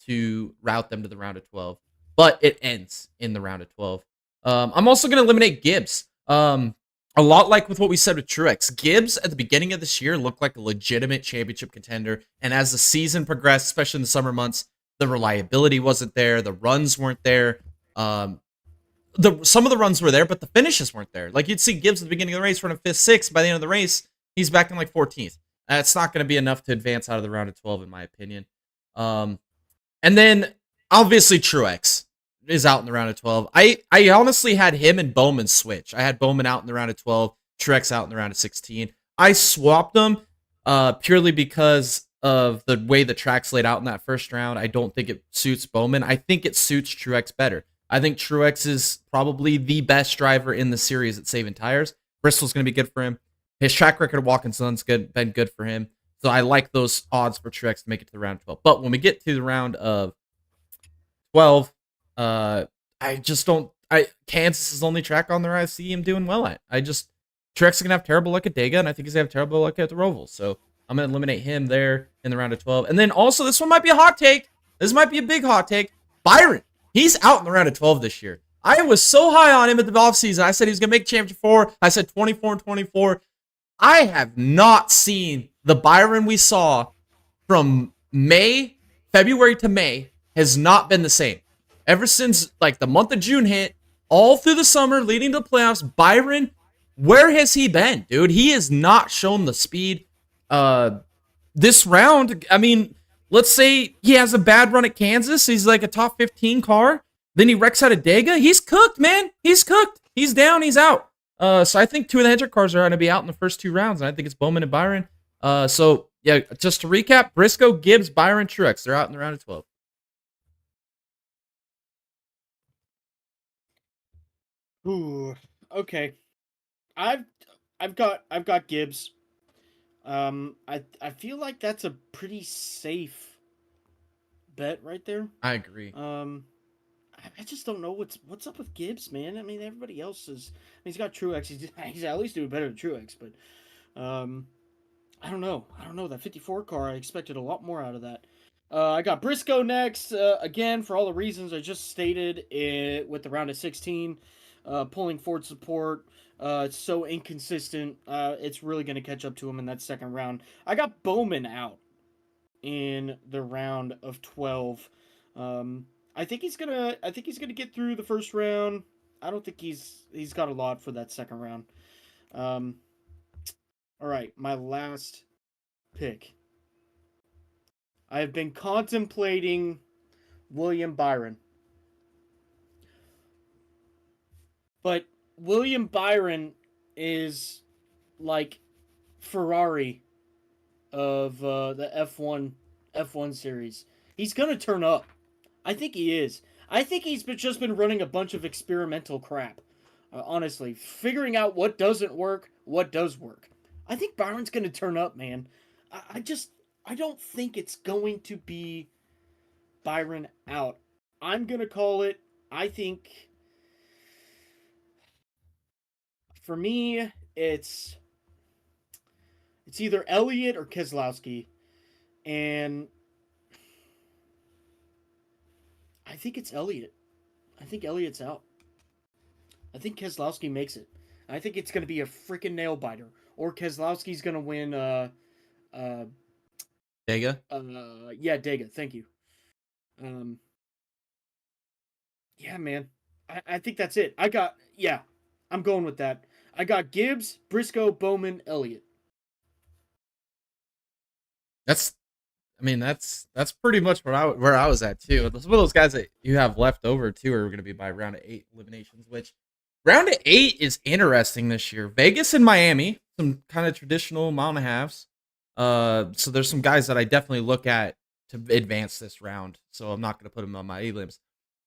to route them to the round of 12. But it ends in the round of 12. I'm also going to eliminate Gibbs. A lot like with what we said with Truex. Gibbs at the beginning of this year looked like a legitimate championship contender. And as the season progressed, especially in the summer months, the reliability wasn't there. The runs weren't there. Some of the runs were there, but the finishes weren't there. Like you'd see Gibbs at the beginning of the race running 5th, 6th. By the end of the race, he's back in like 14th. That's not going to be enough to advance out of the round of 12, in my opinion. And then obviously Truex is out in the round of 12. I honestly had him and Bowman switch. I had Bowman out in the round of 12, Truex out in the round of 16. I swapped them purely because of the way the track's laid out in that first round. I don't think it suits Bowman. I think it suits Truex better. I think Truex is probably the best driver in the series at saving tires. Bristol's going to be good for him. His track record at Watkinson's been good for him. So I like those odds for Truex to make it to the round of 12. But when we get to the round of 12, I just don't. Kansas is the only track on there I see him doing well at. Truex is gonna have terrible luck at Dega, and I think he's gonna have terrible luck at the Roval. So I'm gonna eliminate him there in the round of 12. And then also this one might be a hot take. This might be a big hot take. Byron, he's out in the round of 12 this year. I was so high on him at the offseason. I said he was gonna make championship 4. I said 24 and 24. I have not seen the Byron we saw from February to May has not been the same. Ever since like the month of June hit, all through the summer leading to the playoffs, Byron, where has he been, dude? He has not shown the speed. This round, I mean, let's say he has a bad run at Kansas. He's like a top 15 car. Then he wrecks out of Dega. He's cooked, man. He's cooked. He's down. He's out. So I think 2 of the Hendrick cars are going to be out in the first 2 rounds, and I think it's Bowman and Byron. So yeah, just to recap, Briscoe, Gibbs, Byron, Truex, they're out in the round of 12. Ooh, okay. I've got Gibbs. I feel like that's a pretty safe bet right there. I agree. I just don't know what's up with Gibbs, man. I mean, everybody else is. I mean, he's got Truex. He's at least doing better than Truex, but I don't know. That 54 car, I expected a lot more out of that. I got Briscoe next. Again, for all the reasons I just stated, with the round of 16, pulling Ford support. It's so inconsistent. It's really going to catch up to him in that second round. I got Bowman out in the round of 12. I think he's gonna get through the first round. I don't think he's got a lot for that second round. All right, my last pick. I have been contemplating William Byron. But William Byron is like Ferrari of the F1 series. He's going to turn up. I think he is. I think he's just been running a bunch of experimental crap. Honestly, figuring out what doesn't work, what does work. I think Byron's going to turn up, man. I don't think it's going to be Byron out. I'm going to call it. I think for me, it's either Elliott or Keselowski, and I think it's Elliott. I think Elliott's out. I think Keselowski makes it. I think it's going to be a freaking nail biter, or Keselowski's going to win. Dega. Yeah, Dega. Thank you. Yeah, man. I think that's it. I'm going with that. I got Gibbs, Briscoe, Bowman, Elliott. That's pretty much where I was at too. Some of those guys that you have left over too are going to be by round of 8 eliminations. Which round of 8 is interesting this year. Vegas and Miami, some kind of traditional mile and a halves. So there's some guys that I definitely look at to advance this round. So I'm not going to put them on my elims.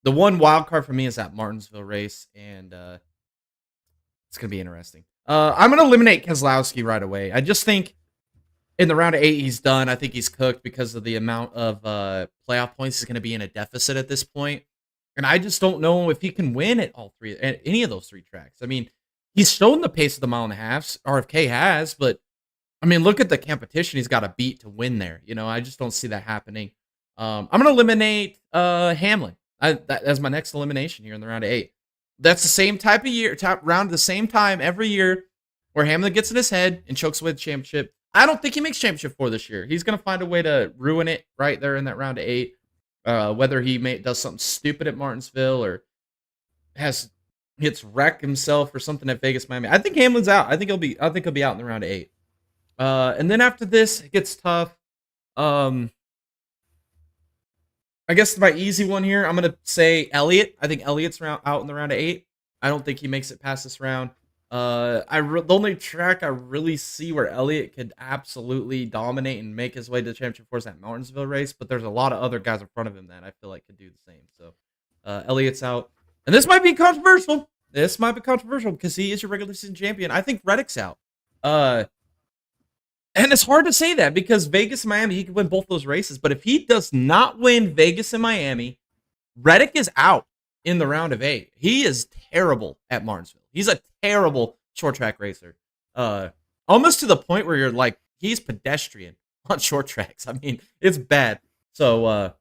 The one wild card for me is that Martinsville race, and it's going to be interesting. I'm going to eliminate Keselowski right away. I just think in the round of 8, he's done. I think he's cooked because of the amount of playoff points he's going to be in a deficit at this point. And I just don't know if he can win at any of those 3 tracks. I mean, he's shown the pace of the mile and a half. RFK has, but I mean, look at the competition he's got to beat to win there. I just don't see that happening. I'm going to eliminate Hamlin. That's my next elimination here in the round of 8. That's the same type of year, round at the same time every year where Hamlin gets in his head and chokes away the championship. I don't think he makes championship 4 this year. He's going to find a way to ruin it right there in that round of 8. Whether he does something stupid at Martinsville or gets wrecked himself or something at Vegas, Miami. I think Hamlin's out. I think he'll be out in the round of 8. And then after this, it gets tough. I guess my easy one here, I'm going to say Elliott. I think Elliott's out in the round of 8. I don't think he makes it past this round. The only track I really see where Elliott could absolutely dominate and make his way to the championship for is that Martinsville race, but there's a lot of other guys in front of him that I feel like could do the same. So Elliott's out. And this might be controversial. Because he is your regular season champion. I think Reddick's out. And it's hard to say that because Vegas and Miami, he could win both those races. But if he does not win Vegas and Miami, Reddick is out in the round of 8. He is terrible at Martinsville. He's a terrible short track racer. Almost to the point where you're like, he's pedestrian on short tracks. I mean, it's bad. So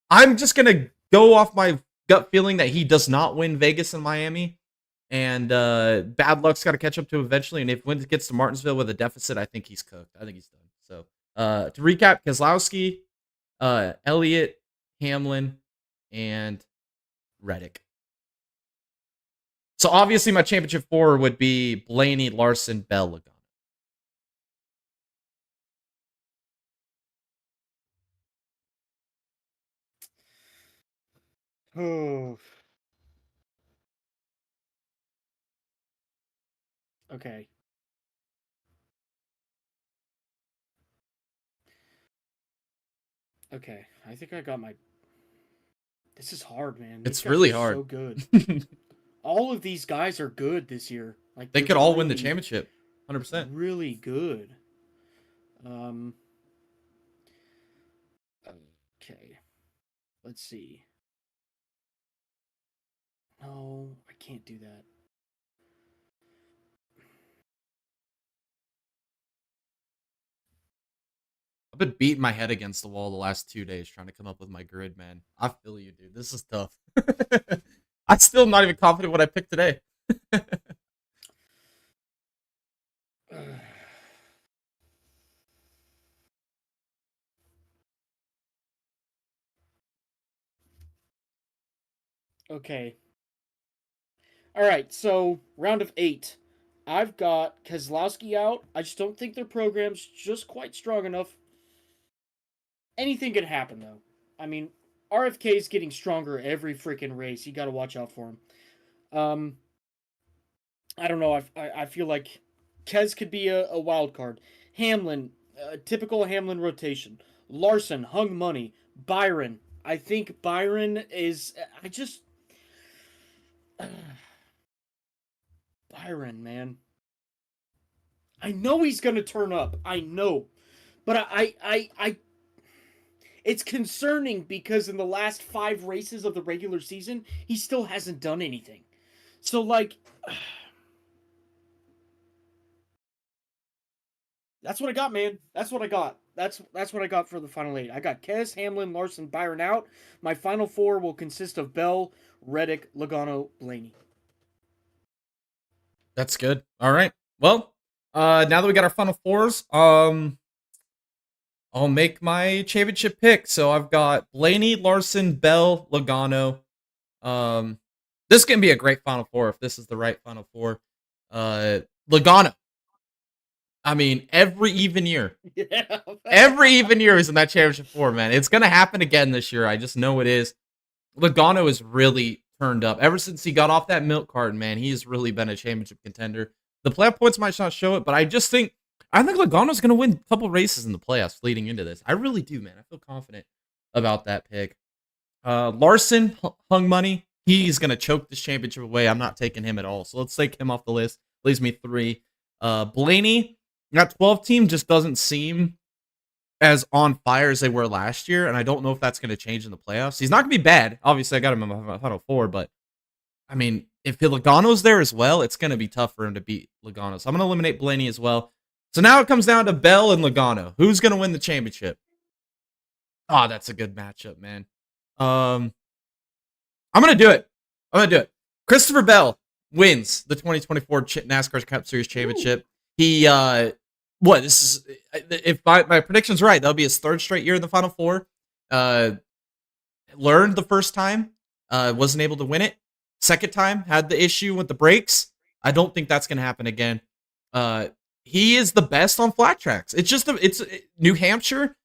I'm just going to go off my gut feeling that he does not win Vegas and Miami. And bad luck's got to catch up to him eventually. And if when it gets to Martinsville with a deficit, I think he's cooked. I think he's done. So to recap, Keselowski, Elliott, Hamlin, and Reddick. So obviously my championship 4 would be Blaney, Larson, Bell, Logano. Oh. Okay. Okay. I think I got my. This is hard, man. It's really hard. So good. All of these guys are good this year. Like they could all win the championship, 100%. Really good. Okay. Let's see. No, I can't do that. I've been beating my head against the wall the last 2 days trying to come up with my grid, man. I feel you, dude. This is tough. I'm still not even confident what I picked today. Okay. All right, so round of 8. I've got Keselowski out. I just don't think their program's just quite strong enough. Anything could happen, though. I mean, RFK is getting stronger every freaking race. You got to watch out for him. I don't know. I feel like Kez could be a wild card. Hamlin, typical Hamlin rotation. Larson, hung money. Byron. I think Byron is. Byron, man. I know he's gonna turn up. I know, but it's concerning because in the last 5 races of the regular season, he still hasn't done anything. So like, that's what I got, man. That's what I got. That's what I got for the final 8. I got Kez, Hamlin, Larson, Byron out. My final 4 will consist of Bell, Reddick, Logano, Blaney. That's good. All right. Well, now that we got our final 4s, I'll make my championship pick. So I've got Blaney, Larson, Bell, Logano. This can be a great final 4 if this is the right final 4. Logano. I mean, every even year. Yeah. Every even year is in that championship 4, man. It's going to happen again this year. I just know it is. Logano is really turned up. Ever since he got off that milk carton, man, he has really been a championship contender. The playoff points might not show it, but I think Logano's going to win a couple races in the playoffs leading into this. I really do, man. I feel confident about that pick. Larson, hung money. He's going to choke this championship away. I'm not taking him at all. So let's take him off the list. Leaves me 3. Blaney, that 12 team just doesn't seem as on fire as they were last year, and I don't know if that's going to change in the playoffs. He's not going to be bad. Obviously, I got him in my Final Four, but I mean, if Logano's there as well, it's going to be tough for him to beat Logano. So I'm going to eliminate Blaney as well. So now it comes down to Bell and Logano. Who's going to win the championship? Oh, that's a good matchup, man. I'm going to do it. Christopher Bell wins the 2024 NASCAR Cup Series Championship. He, if my prediction's right, that'll be his 3rd straight year in the Final Four. Learned the first time, wasn't able to win it. Second time, had the issue with the brakes. I don't think that's going to happen again. He is the best on flat tracks. It's New Hampshire,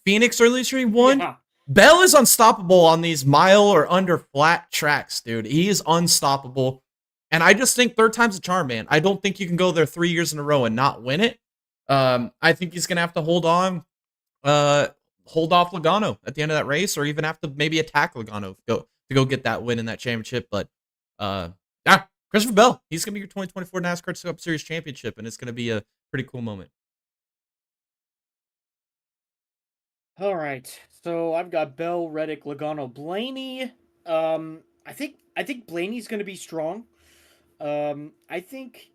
Phoenix early this year he won. Yeah. Bell is unstoppable on these mile or under flat tracks, dude. He is unstoppable. And I just think 3rd time's a charm, man. I don't think you can go there 3 years in a row and not win it. I think he's going to have to hold off Logano at the end of that race, or even have to maybe attack Logano to go get that win in that championship. But yeah, Christopher Bell, he's going to be your 2024 NASCAR Cup Series championship, and it's going to be a pretty cool moment. All right, so I've got Bell, Reddick, Logano, Blaney. I think Blaney's going to be strong. I think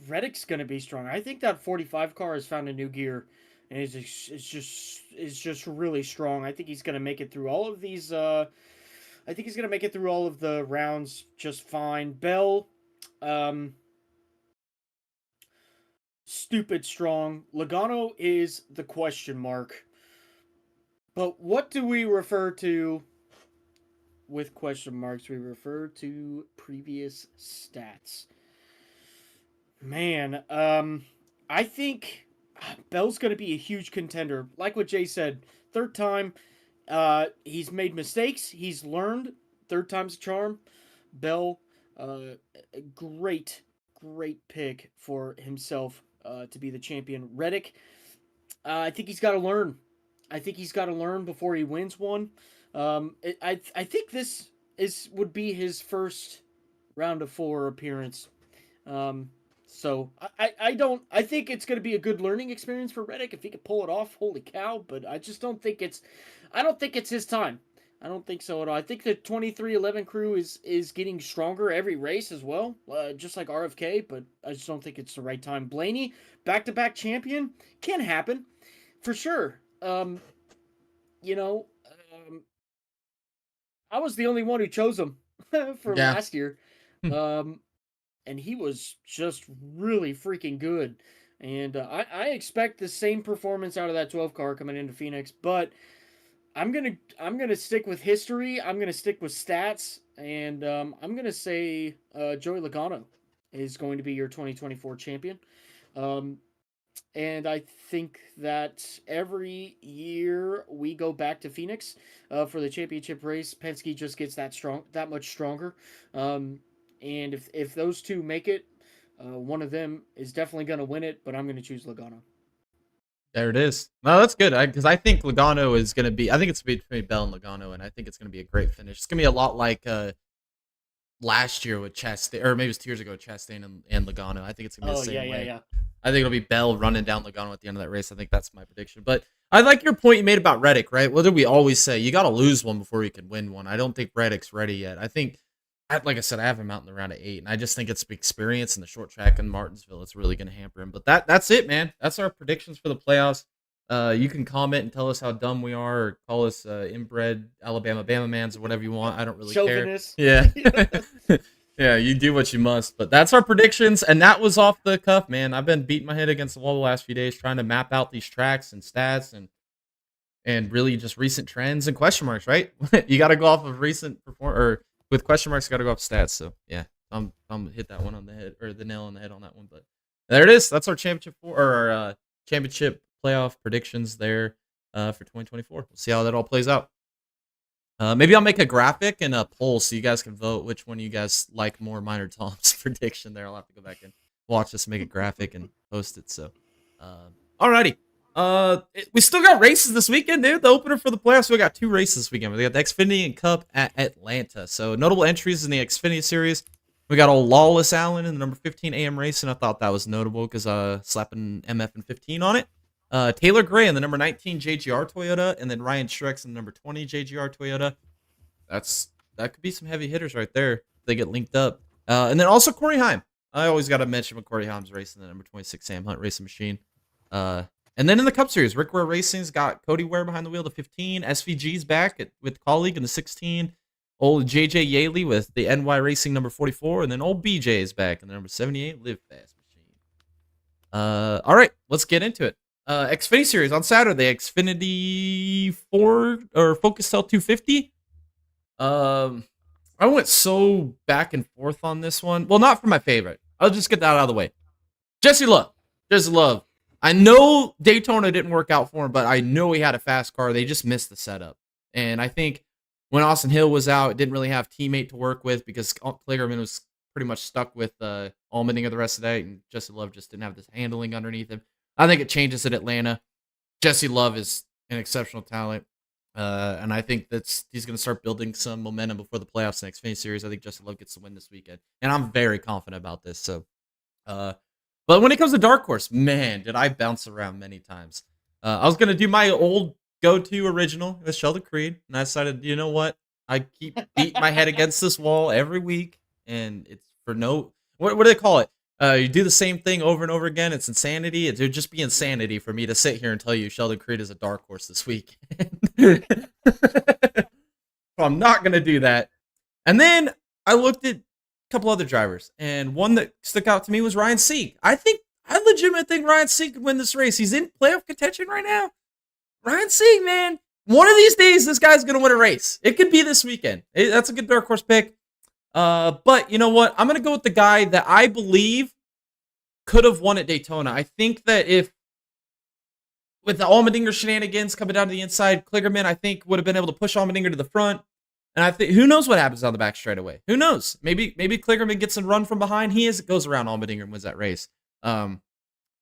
Reddick's going to be strong. I think that 45 car has found a new gear, and it's just really strong. I think he's going to make it through all of these. I think he's going to make it through all of the rounds just fine. Bell, stupid strong. Logano is the question mark. But what do we refer to with question marks? We refer to previous stats. Man, I think Bell's going to be a huge contender. Like what Jay said, 3rd time, he's made mistakes. He's learned. 3rd time's a charm. Bell, great pick for himself to be the champion. Reddick, I think he's got to learn. I think he's got to learn before he wins one. I think this would be his first round of 4 appearance. So I think it's going to be a good learning experience for Reddick if he can pull it off. Holy cow! But I just don't think it's his time. I don't think so at all. I think the 2311 crew is getting stronger every race as well, just like RFK. But I just don't think it's the right time. Blaney, back-to-back champion, can happen for sure. I was the only one who chose him for last year. And he was just really freaking good. And I expect the same performance out of that 12 car coming into Phoenix, but I'm gonna stick with history. I'm gonna stick with stats, and I'm gonna say Joey Logano is going to be your 2024 champion. And I think that every year we go back to Phoenix for the championship race, Penske just gets that much stronger. And if those two make it, one of them is definitely going to win it, but I'm going to choose Logano. There it is. No, that's good, because I think Logano is going to be, I think it's between Bell and Logano, and I think it's going to be a great finish. It's going to be a lot like last year with Chastain, or maybe it was 2 years ago with Chastain and Logano. I think it's going to be the same way. Yeah. I think it'll be Bell running down Logano at the end of that race. I think that's my prediction. But I like your point you made about Reddick, right? What did we always say? You got to lose one before you can win one. I don't think Reddick's ready yet. I think, like I said, I have him out in the round of 8, and I just think it's experience in the short track in Martinsville. It's really going to hamper him. But that's it, man. That's our predictions for the playoffs. You can comment and tell us how dumb we are, or call us inbred Alabama Bama-mans or whatever you want. I don't really Chauvinist. care. Yeah. Yeah, you do what you must. But that's our predictions, and that was off the cuff, man. I've been beating my head against the wall the last few days trying to map out these tracks and stats and really just recent trends and question marks, right? You got to go off of recent or with question marks, you got to go off stats. So yeah, I'm hit that one on the head, or the nail on the head on that one. But there it is. That's our championship championship playoff predictions there for 2024. We'll see how that all plays out. Maybe I'll make a graphic and a poll so you guys can vote which one you guys like more, mine or Tom's prediction there. I'll have to go back and watch this, make a graphic and post it. So, alrighty. We still got races this weekend, dude. The opener for the playoffs. We got 2 races this weekend. We got the Xfinity and Cup at Atlanta. So notable entries in the Xfinity series. We got old Lawless Allen in the number 15 AM Racing. I thought that was notable because slapping MF and 15 on it. Taylor Gray in the number 19 JGR Toyota, and then Ryan Schrex in the number 20 JGR Toyota. That could be some heavy hitters right there if they get linked up. And then also Corey Heim. I always got to mention when Corey Heim's racing the number 26 Sam Hunt Racing Machine. And then in the Cup Series, Rick Ware Racing's got Cody Ware behind the wheel, the 15. SVG's back with Colleague in the 16. Old JJ Yaley with the NY Racing number 44. And then old BJ is back in the number 78 Live Fast Machine. All right, let's get into it. Xfinity Series on Saturday, Xfinity 4 or Focustel 250. I went so back and forth on this one. Well, not for my favorite. I'll just get that out of the way. Jesse Love. I know Daytona didn't work out for him, but I know he had a fast car. They just missed the setup. And I think when Austin Hill was out, it didn't really have teammate to work with because Kligerman was pretty much stuck with Allmendinger the rest of the day, and Jesse Love just didn't have this handling underneath him. I think it changes at Atlanta. Jesse Love is an exceptional talent. And I think he's going to start building some momentum before the playoffs in the Xfinity Series. I think Jesse Love gets the win this weekend. And I'm very confident about this. So, but when it comes to Dark Horse, man, did I bounce around many times. I was going to do my old go-to original with Sheldon Creed. And I decided, you know what? I keep beating my head against this wall every week. And it's for what do they call it? You do the same thing over and over again. It's insanity. It would just be insanity for me to sit here and tell you Sheldon Creed is a dark horse this week. So I'm not going to do that. And then I looked at a couple other drivers, and one that stuck out to me was Ryan Sieg. I legitimately think Ryan Sieg could win this race. He's in playoff contention right now. Ryan Sieg, man. One of these days, this guy's going to win a race. It could be this weekend. That's a good dark horse pick. But you know what? I'm going to go with the guy that I believe could have won at Daytona. I think that with the Allmendinger shenanigans coming down to the inside, Kligerman, I think, would have been able to push Allmendinger to the front. And I think, who knows what happens on the back straightaway? Who knows? Maybe Kligerman gets a run from behind. Goes around Allmendinger and wins that race. But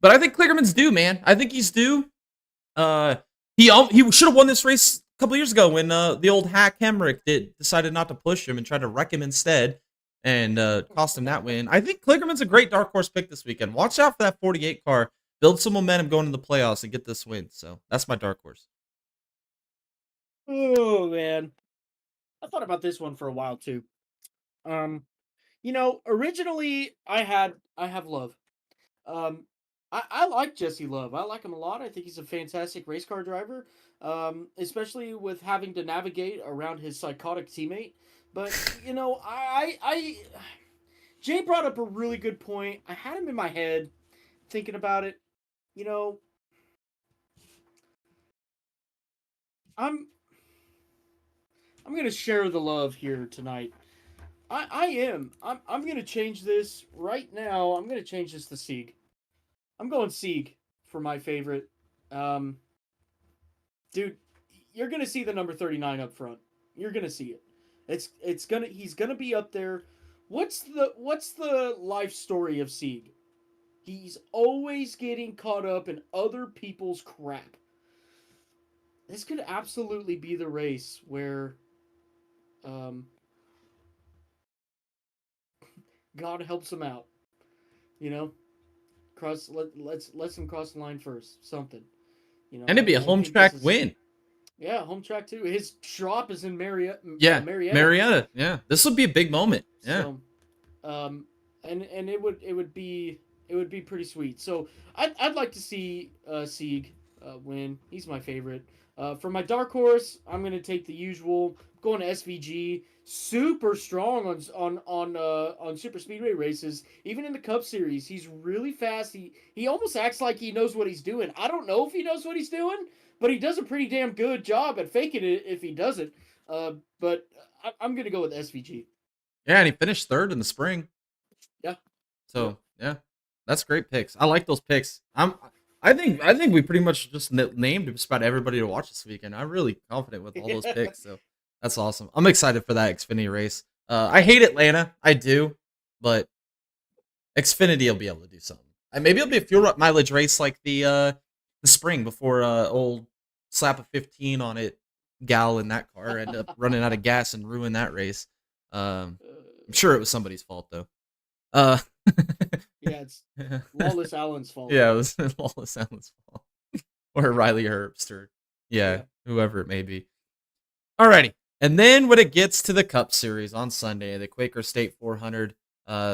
I think Kligerman's due, man. I think he's due. He should have won this race a couple years ago when the old hack Hemrick decided not to push him and tried to wreck him instead and cost him that win. I think Kligerman's a great dark horse pick this weekend. Watch out for that 48 car. Build some momentum going into the playoffs and get this win. So that's my dark horse. Oh, man. I thought about this one for a while, too. Originally I have Love. I like Jesse Love. I like him a lot. I think he's a fantastic race car driver, especially with having to navigate around his psychotic teammate. But, Jay brought up a really good point. I had him in my head thinking about it. I'm going to share the love here tonight. I am. I'm going to change this right now. I'm going to change this to Sieg. I'm going Sieg for my favorite. Dude, you're gonna see the number 39 up front. You're gonna see it. He's gonna be up there. What's the life story of Sieg? He's always getting caught up in other people's crap. This could absolutely be the race where, God helps him out. Let's him cross the line first. Something, And it'd be a home track win. Yeah, home track too. His drop is in Marietta. Yeah, Marietta. Yeah, this would be a big moment. Yeah. So, and it would be pretty sweet. So I'd like to see Sieg win. He's my favorite. For my dark horse, I'm gonna take the usual. Going to SVG. Super strong on super speedway races. Even in the Cup Series, he's really fast. He almost acts like he knows what he's doing. I don't know if he knows what he's doing, but he does a pretty damn good job at faking it if he doesn't. But I'm gonna go with SVG. Yeah, and he finished third in the spring. Yeah. So yeah, that's great picks. I like those picks. I think we pretty much just named just about everybody to watch this weekend. I'm really confident with all those picks. So. That's awesome. I'm excited for that Xfinity race. I hate Atlanta. I do. But Xfinity will be able to do something. And maybe it'll be a fuel mileage race like the spring before old slap a 15 on it gal in that car end up running out of gas and ruin that race. I'm sure it was somebody's fault, though. Uh, Yeah, it's Lawless Allen's fault. yeah, it was Lawless Allen's fault. Or Riley Herbst, or yeah, Yeah. whoever it may be. Alrighty. And then when it gets to the Cup Series on Sunday, the Quaker State 400,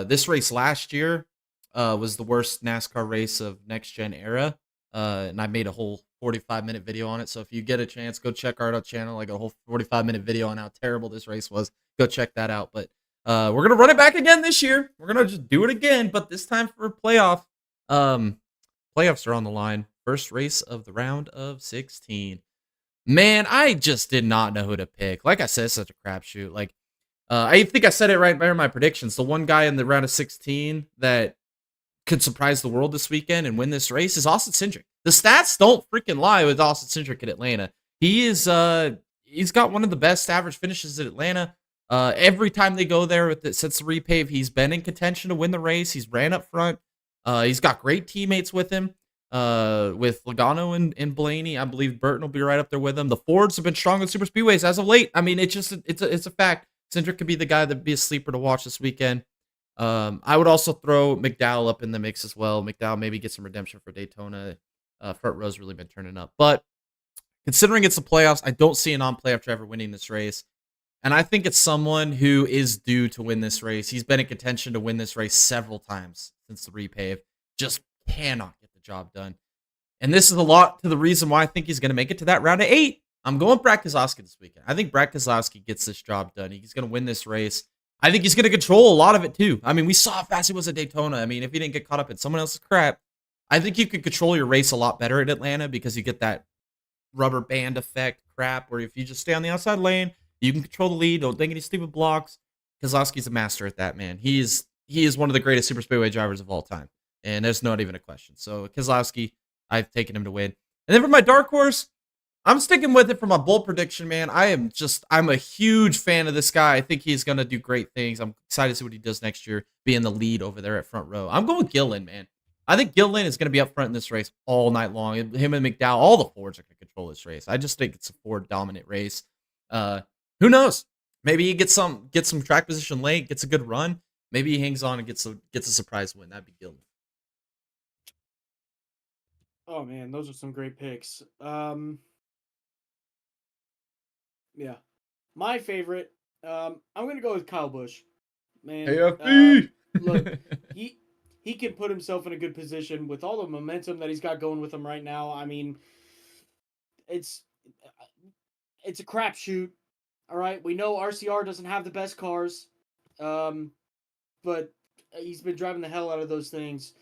this race last year was the worst NASCAR race of next gen era. And I made a whole 45-minute video on it. So if you get a chance, go check our channel, like a whole 45-minute video on how terrible this race was. Go check that out. But we're going to run it back again this year. We're going to just do it again, but this time for playoff. Playoffs are on the line. First race of the round of 16. Man, I just did not know who to pick. Like I said, it's such a crapshoot. Like, I think I said it right there in my predictions. The one guy in the round of 16 that could surprise the world this weekend and win this race is Austin Cindric. The stats don't freaking lie with Austin Cindric at Atlanta. He is, he's got one of the best average finishes at Atlanta. Every time they go there since the repave, he's been in contention to win the race. He's ran up front. He's got great teammates with him. With Logano and Blaney, I believe Burton will be right up there with him. The Fords have been strong in super speedways as of late. I mean, it's a fact. Cindric could be the guy that'd be a sleeper to watch this weekend. I would also throw McDowell up in the mix as well. McDowell maybe get some redemption for Daytona. Front row's really been turning up, but considering it's the playoffs, I don't see a non-playoff driver winning this race. And I think it's someone who is due to win this race. He's been in contention to win this race several times since the repave. Just cannot get the job done. And this is a lot to the reason why I think he's going to make it to that round of 8. I'm going Brad Keselowski this weekend. I think Brad Keselowski gets this job done. He's going to win this race. I think he's going to control a lot of it too. I mean, we saw how fast he was at Daytona. I mean, if he didn't get caught up in someone else's crap, I think you could control your race a lot better at Atlanta because you get that rubber band effect crap where if you just stay on the outside lane, you can control the lead. Don't take any stupid blocks. Keselowski's a master at that, man. He is one of the greatest super speedway drivers of all time. And there's not even a question. So Keselowski, I've taken him to win. And then for my dark horse, I'm sticking with it for my bold prediction, man. I'm a huge fan of this guy. I think he's going to do great things. I'm excited to see what he does next year, being the lead over there at front row. I'm going Gillen, man. I think Gillen is going to be up front in this race all night long. Him and McDowell, all the Fords are going to control this race. I just think it's a Ford-dominant race. Who knows? Maybe he gets some track position late, gets a good run. Maybe he hangs on and gets a surprise win. That'd be Gillen. Oh man, those are some great picks. Yeah, my favorite. I'm gonna go with Kyle Busch. Man, AFB. look, he can put himself in a good position with all the momentum that he's got going with him right now. I mean, it's a crapshoot. All right, we know RCR doesn't have the best cars, but he's been driving the hell out of those things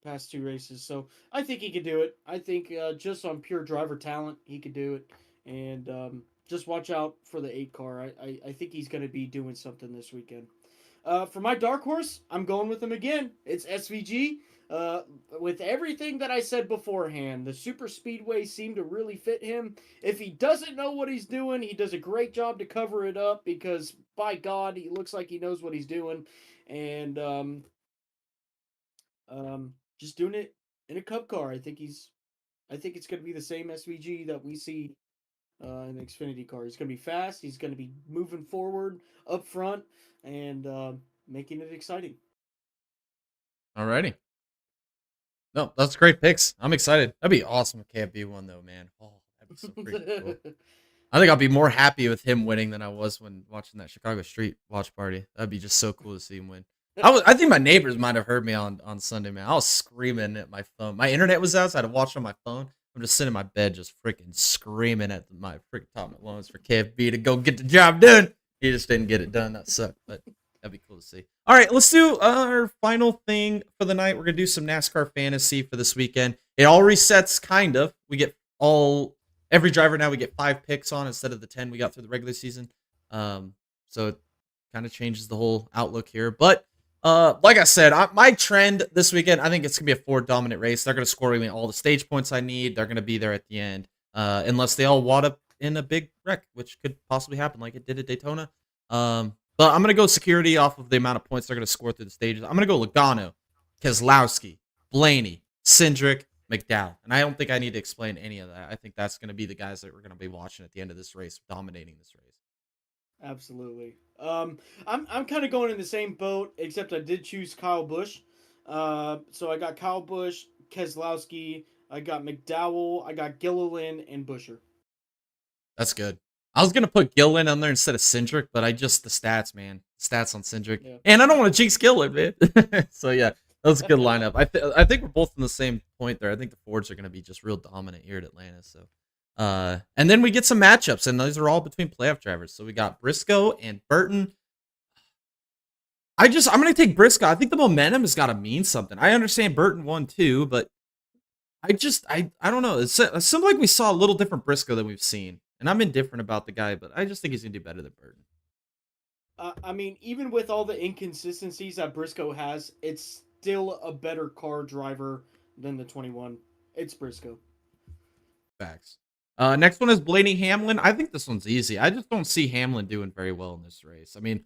past 2 races. So I think he could do it. I think just on pure driver talent, he could do it. And just watch out for the 8 car. I think he's going to be doing something this weekend. For my dark horse, I'm going with him again. It's SVG. With everything that I said beforehand, the super speedway seemed to really fit him. If he doesn't know what he's doing, he does a great job to cover it up because, by God, he looks like he knows what he's doing. And just doing it in a Cup car. I think it's going to be the same SVG that we see in the Xfinity car. He's going to be fast. He's going to be moving forward up front and making it exciting. Alrighty. No, that's great picks. I'm excited. That'd be awesome if KFB won, though, man. Oh, that'd be so freaking cool. I think I'll be more happy with him winning than I was when watching that Chicago Street watch party. That'd be just so cool to see him win. I think my neighbors might have heard me on Sunday, man. I was screaming at my phone. My internet was out, so I had to watch on my phone. I'm just sitting in my bed, just freaking screaming at my freaking top of my lungs for KFB to go get the job done. He just didn't get it done. That sucked, but that'd be cool to see. All right, let's do our final thing for the night. We're going to do some NASCAR fantasy for this weekend. It all resets, kind of. We get every driver now we get 5 picks on instead of the 10 we got through the regular season. So it kind of changes the whole outlook here. But like I said, my trend this weekend, I think it's going to be a Ford-dominant race. They're going to score me all the stage points I need. They're going to be there at the end, unless they all wad up in a big wreck, which could possibly happen like it did at Daytona. But I'm going to go security off of the amount of points they're going to score through the stages. I'm going to go Logano, Keselowski, Blaney, Cindric, McDowell. And I don't think I need to explain any of that. I think that's going to be the guys that we're going to be watching at the end of this race, dominating this race. Absolutely. I'm kind of going in the same boat, except I did choose Kyle Busch. So I got Kyle Busch, Keselowski, I got McDowell, I got Gilliland, and Busher. That's good. I was gonna put Gillen on there instead of Cindric, but I just the stats, man. Stats on Cindric, Yeah. and I don't want to jinx Gillen, man. So yeah, that was a good lineup. I think we're both in the same point there. I think the Fords are gonna be just real dominant here at Atlanta. So, and then we get some matchups, and those are all between playoff drivers. So we got Briscoe and Burton. I'm gonna take Briscoe. I think the momentum has got to mean something. I understand Burton won too, but I don't know. It seems like we saw a little different Briscoe than we've seen, and I'm indifferent about the guy, but I just think he's gonna do better than Burton. I mean, even with all the inconsistencies that Briscoe has, it's still a better car driver than the 21. It's Briscoe. Facts. Next one is Blaney Hamlin. I think this one's easy. I just don't see Hamlin doing very well in this race. I mean,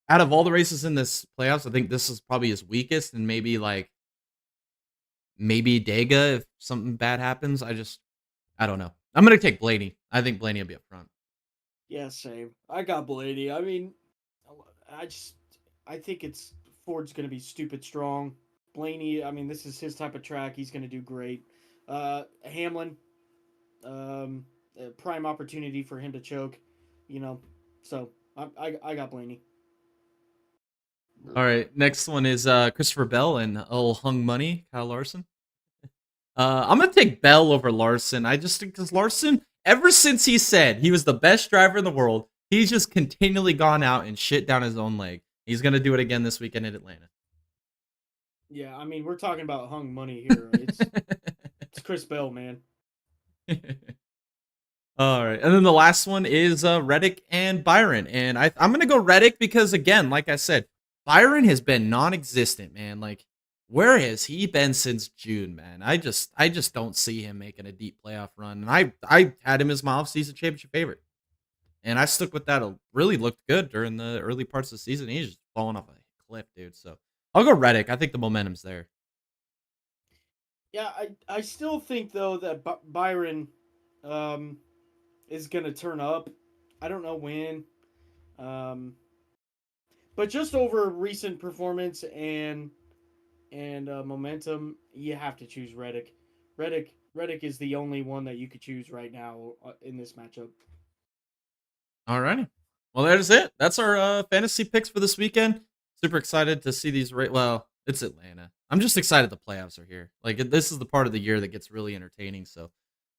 out of all the races in this playoffs, I think this is probably his weakest, and maybe Dega if something bad happens. I don't know. I'm gonna take Blaney. I think Blaney will be up front. Yeah, same. I got Blaney. I mean, I just I think it's Ford's going to be stupid strong. Blaney, I mean, this is his type of track. He's going to do great. Hamlin, prime opportunity for him to choke, you know. So I got Blaney. All right, next one is Christopher Bell and old Hung Money, Kyle Larson. I'm gonna take Bell over Larson. I just think because Larson, ever since he said he was the best driver in the world, he's just continually gone out and shit down his own leg. He's gonna do it again this weekend in Atlanta. Yeah, I mean, we're talking about hung money here. It's Chris Bell, man. All right, and then the last one is Reddick and Byron, and I'm gonna go Reddick because again, like I said, Byron has been non-existent, man. Like, where has he been since June, man? I just don't see him making a deep playoff run, and I had him as my off-season championship favorite, and I stuck with that. It really looked good during the early parts of the season. He's just falling off a cliff, dude. So I'll go Reddick. I think the momentum's there. Yeah, I still think though that Byron is going to turn up. I don't know when. Um, but just over recent performance and momentum, you have to choose Reddick. Reddick is the only one that you could choose right now in this matchup. All righty. Well, that is it. That's our fantasy picks for this weekend. Super excited to see these. Well, it's Atlanta. I'm just excited the playoffs are here. Like, this is the part of the year that gets really entertaining. So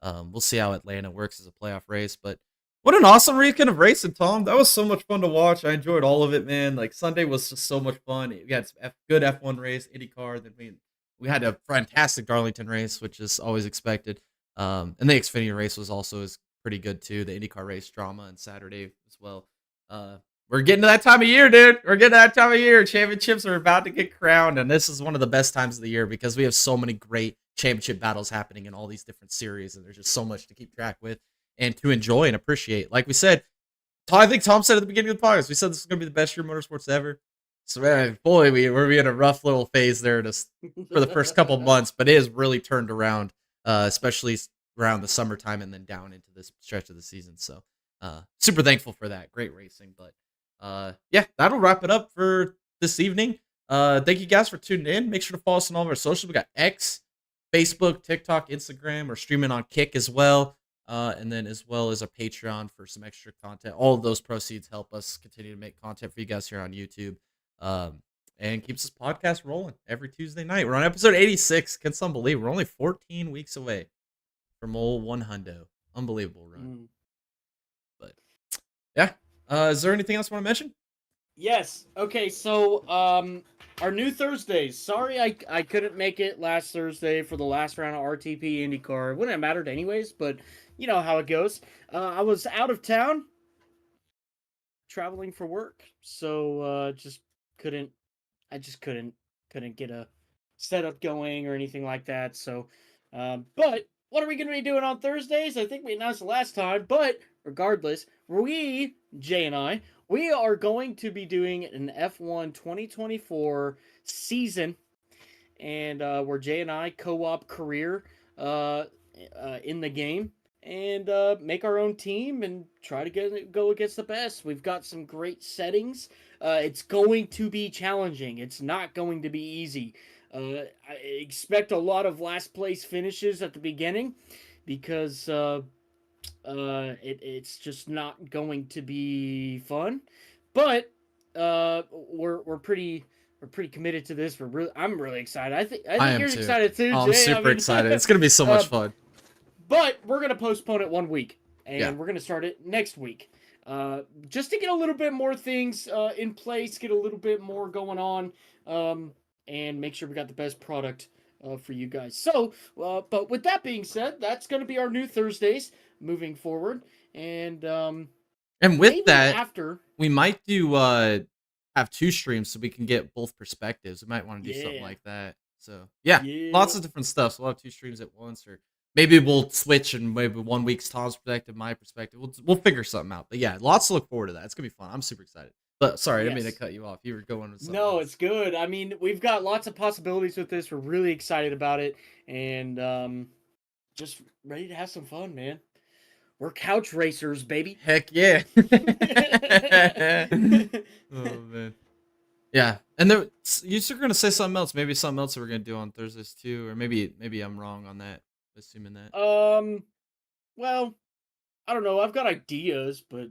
we'll see how Atlanta works as a playoff race. But what an awesome weekend of racing, Tom. That was so much fun to watch. I enjoyed all of it, man. Like, Sunday was just so much fun. We had some good F1 race, IndyCar. Then we had a fantastic Darlington race, which is always expected. And the Xfinity race was also pretty good too. The IndyCar race drama on Saturday as well. We're getting to that time of year, dude. We're getting to that time of year. Championships are about to get crowned, and this is one of the best times of the year because we have so many great championship battles happening in all these different series, and there's just so much to keep track with and to enjoy and appreciate. Like we said, I think Tom said at the beginning of the podcast, we said this is going to be the best year of motorsports ever. So, man, boy, we're in a rough little phase there for the first couple months, but it has really turned around, especially around the summertime and then down into this stretch of the season. So, super thankful for that. Great racing. But, yeah, that'll wrap it up for this evening. Thank you guys for tuning in. Make sure to follow us on all of our socials. We got X, Facebook, TikTok, Instagram. We're streaming on Kick as well. And then as well as a Patreon for some extra content. All of those proceeds help us continue to make content for you guys here on YouTube. And keeps this podcast rolling every Tuesday night. We're on episode 86. Can some believe we're only 14 weeks away from old 100. Unbelievable run. But yeah. Is there anything else you want to mention? Yes. Okay, so our new Thursdays. Sorry I couldn't make it last Thursday for the last round of RTP IndyCar. It wouldn't have mattered anyways, but you know how it goes. I was out of town traveling for work, so I just couldn't get a setup going or anything like that. So but what are we going to be doing on Thursdays? I think we announced the last time, but regardless, Jay and I, we are going to be doing an F1 2024 season, and where Jay and I co-op career in the game, and make our own team and try to go against the best. We've got some great settings. It's going to be challenging. It's not going to be easy. I expect a lot of last place finishes at the beginning because it's just not going to be fun. But we're pretty committed to this. I'm really excited. I I think am you're too. excited too, Oh, I'm Jay. I super mean, excited. It's gonna be so much fun. but we're gonna postpone it 1 week, and Yeah. we're gonna start it next week. Just to get a little bit more things in place, get a little bit more going on, and make sure we got the best product for you guys. So, but with that being said, that's going to be our new Thursdays moving forward, and And with maybe that, after we might do have 2 streams so we can get both perspectives. We might want to do something Yeah. like that. So yeah, Yeah. lots of different stuff. So we'll have 2 streams at once, or maybe we'll switch and maybe 1 week's Tom's perspective, my perspective. We'll figure something out. But yeah, lots to look forward to that. It's gonna be fun. I'm super excited. But sorry, I didn't mean to Yes. cut you off. You were going with something No, else. it's good. I mean, we've got lots of possibilities with this. We're really excited about it, and just ready to have some fun, man. We're couch racers, baby. Heck yeah. Oh man. Yeah, and there, you're gonna say something else. Maybe something else that we're gonna do on Thursdays too, or maybe I'm wrong on that. Assuming that. Well, I don't know. I've got ideas, but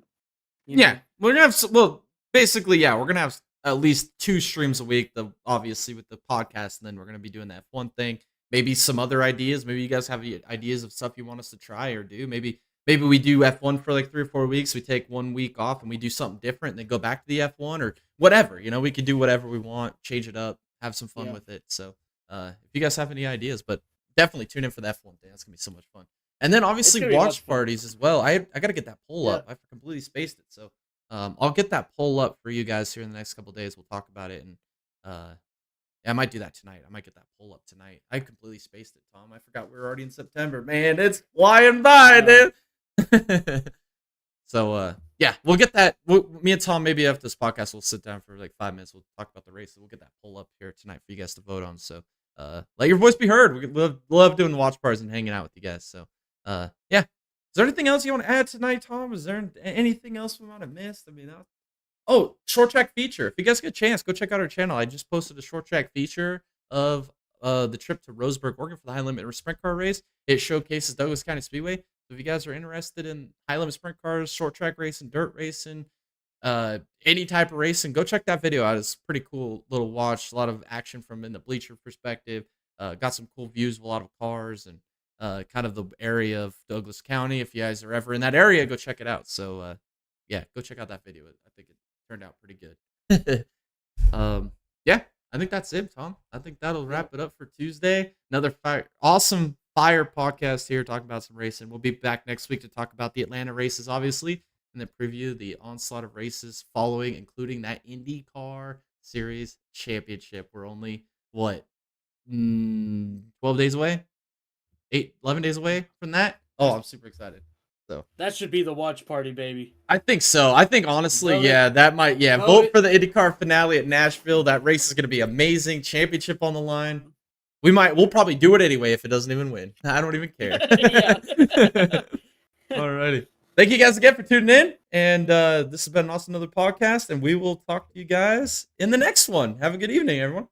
Yeah, we're gonna have well, basically, yeah, we're gonna have at least 2 streams a week. The obviously with the podcast, and then we're gonna be doing that one thing. Maybe some other ideas. Maybe you guys have ideas of stuff you want us to try or do. Maybe we do F1 for like 3 or 4 weeks. We take 1 week off and we do something different, and then go back to the F1 or whatever. You know, we can do whatever we want, change it up, have some fun Yeah. with it. So, if you guys have any ideas, but definitely tune in for the F1 thing. That's gonna be so much fun. And then obviously gonna be lots watch of fun. parties as well. I gotta get that poll Yeah. up. I completely spaced it. So I'll get that poll up for you guys here in the next couple days. We'll talk about it, and yeah, I might do that tonight. I might get that poll up tonight. I completely spaced it, Tom. I forgot we were already in September. Man, it's flying by, dude. So yeah, we'll get that. Me and Tom, maybe after this podcast, we'll sit down for like 5 minutes. We'll talk about the race. We'll get that poll up here tonight for you guys to vote on. So let your voice be heard. We love doing watch parties and hanging out with you guys. So yeah. Is there anything else you want to add tonight, Tom? Is there anything else we might have missed? I mean, oh, short track feature. If you guys get a chance, go check out our channel. I just posted a short track feature of the trip to Roseburg, Oregon for the high limit sprint car race. It showcases Douglas County Speedway. So if you guys are interested in high limit sprint cars, short track racing, dirt racing, any type of racing, go check that video out. It's pretty cool little watch. A lot of action from in the bleacher perspective. Got some cool views of a lot of cars and kind of the area of Douglas County. If you guys are ever in that area, go check it out. So yeah, go check out that video. I think it turned out pretty good. Yeah, I think that's it, Tom. I think that'll wrap it up for Tuesday. Another awesome fire podcast here talking about some racing. We'll be back next week to talk about the Atlanta races, obviously, and then preview the onslaught of races following, including that IndyCar Series Championship. We're only 12 days away? 11 days away from that? Oh, I'm super excited. So That should be the watch party, baby. I think so. I think honestly, Vote yeah, that might, yeah. Vote Vote it. for the IndyCar finale at Nashville. That race is going to be amazing. Championship on the line. We'll probably do it anyway if it doesn't even win. I don't even care. Yeah. Alrighty. Thank you guys again for tuning in. And this has been also another podcast, and we will talk to you guys in the next one. Have a good evening, everyone.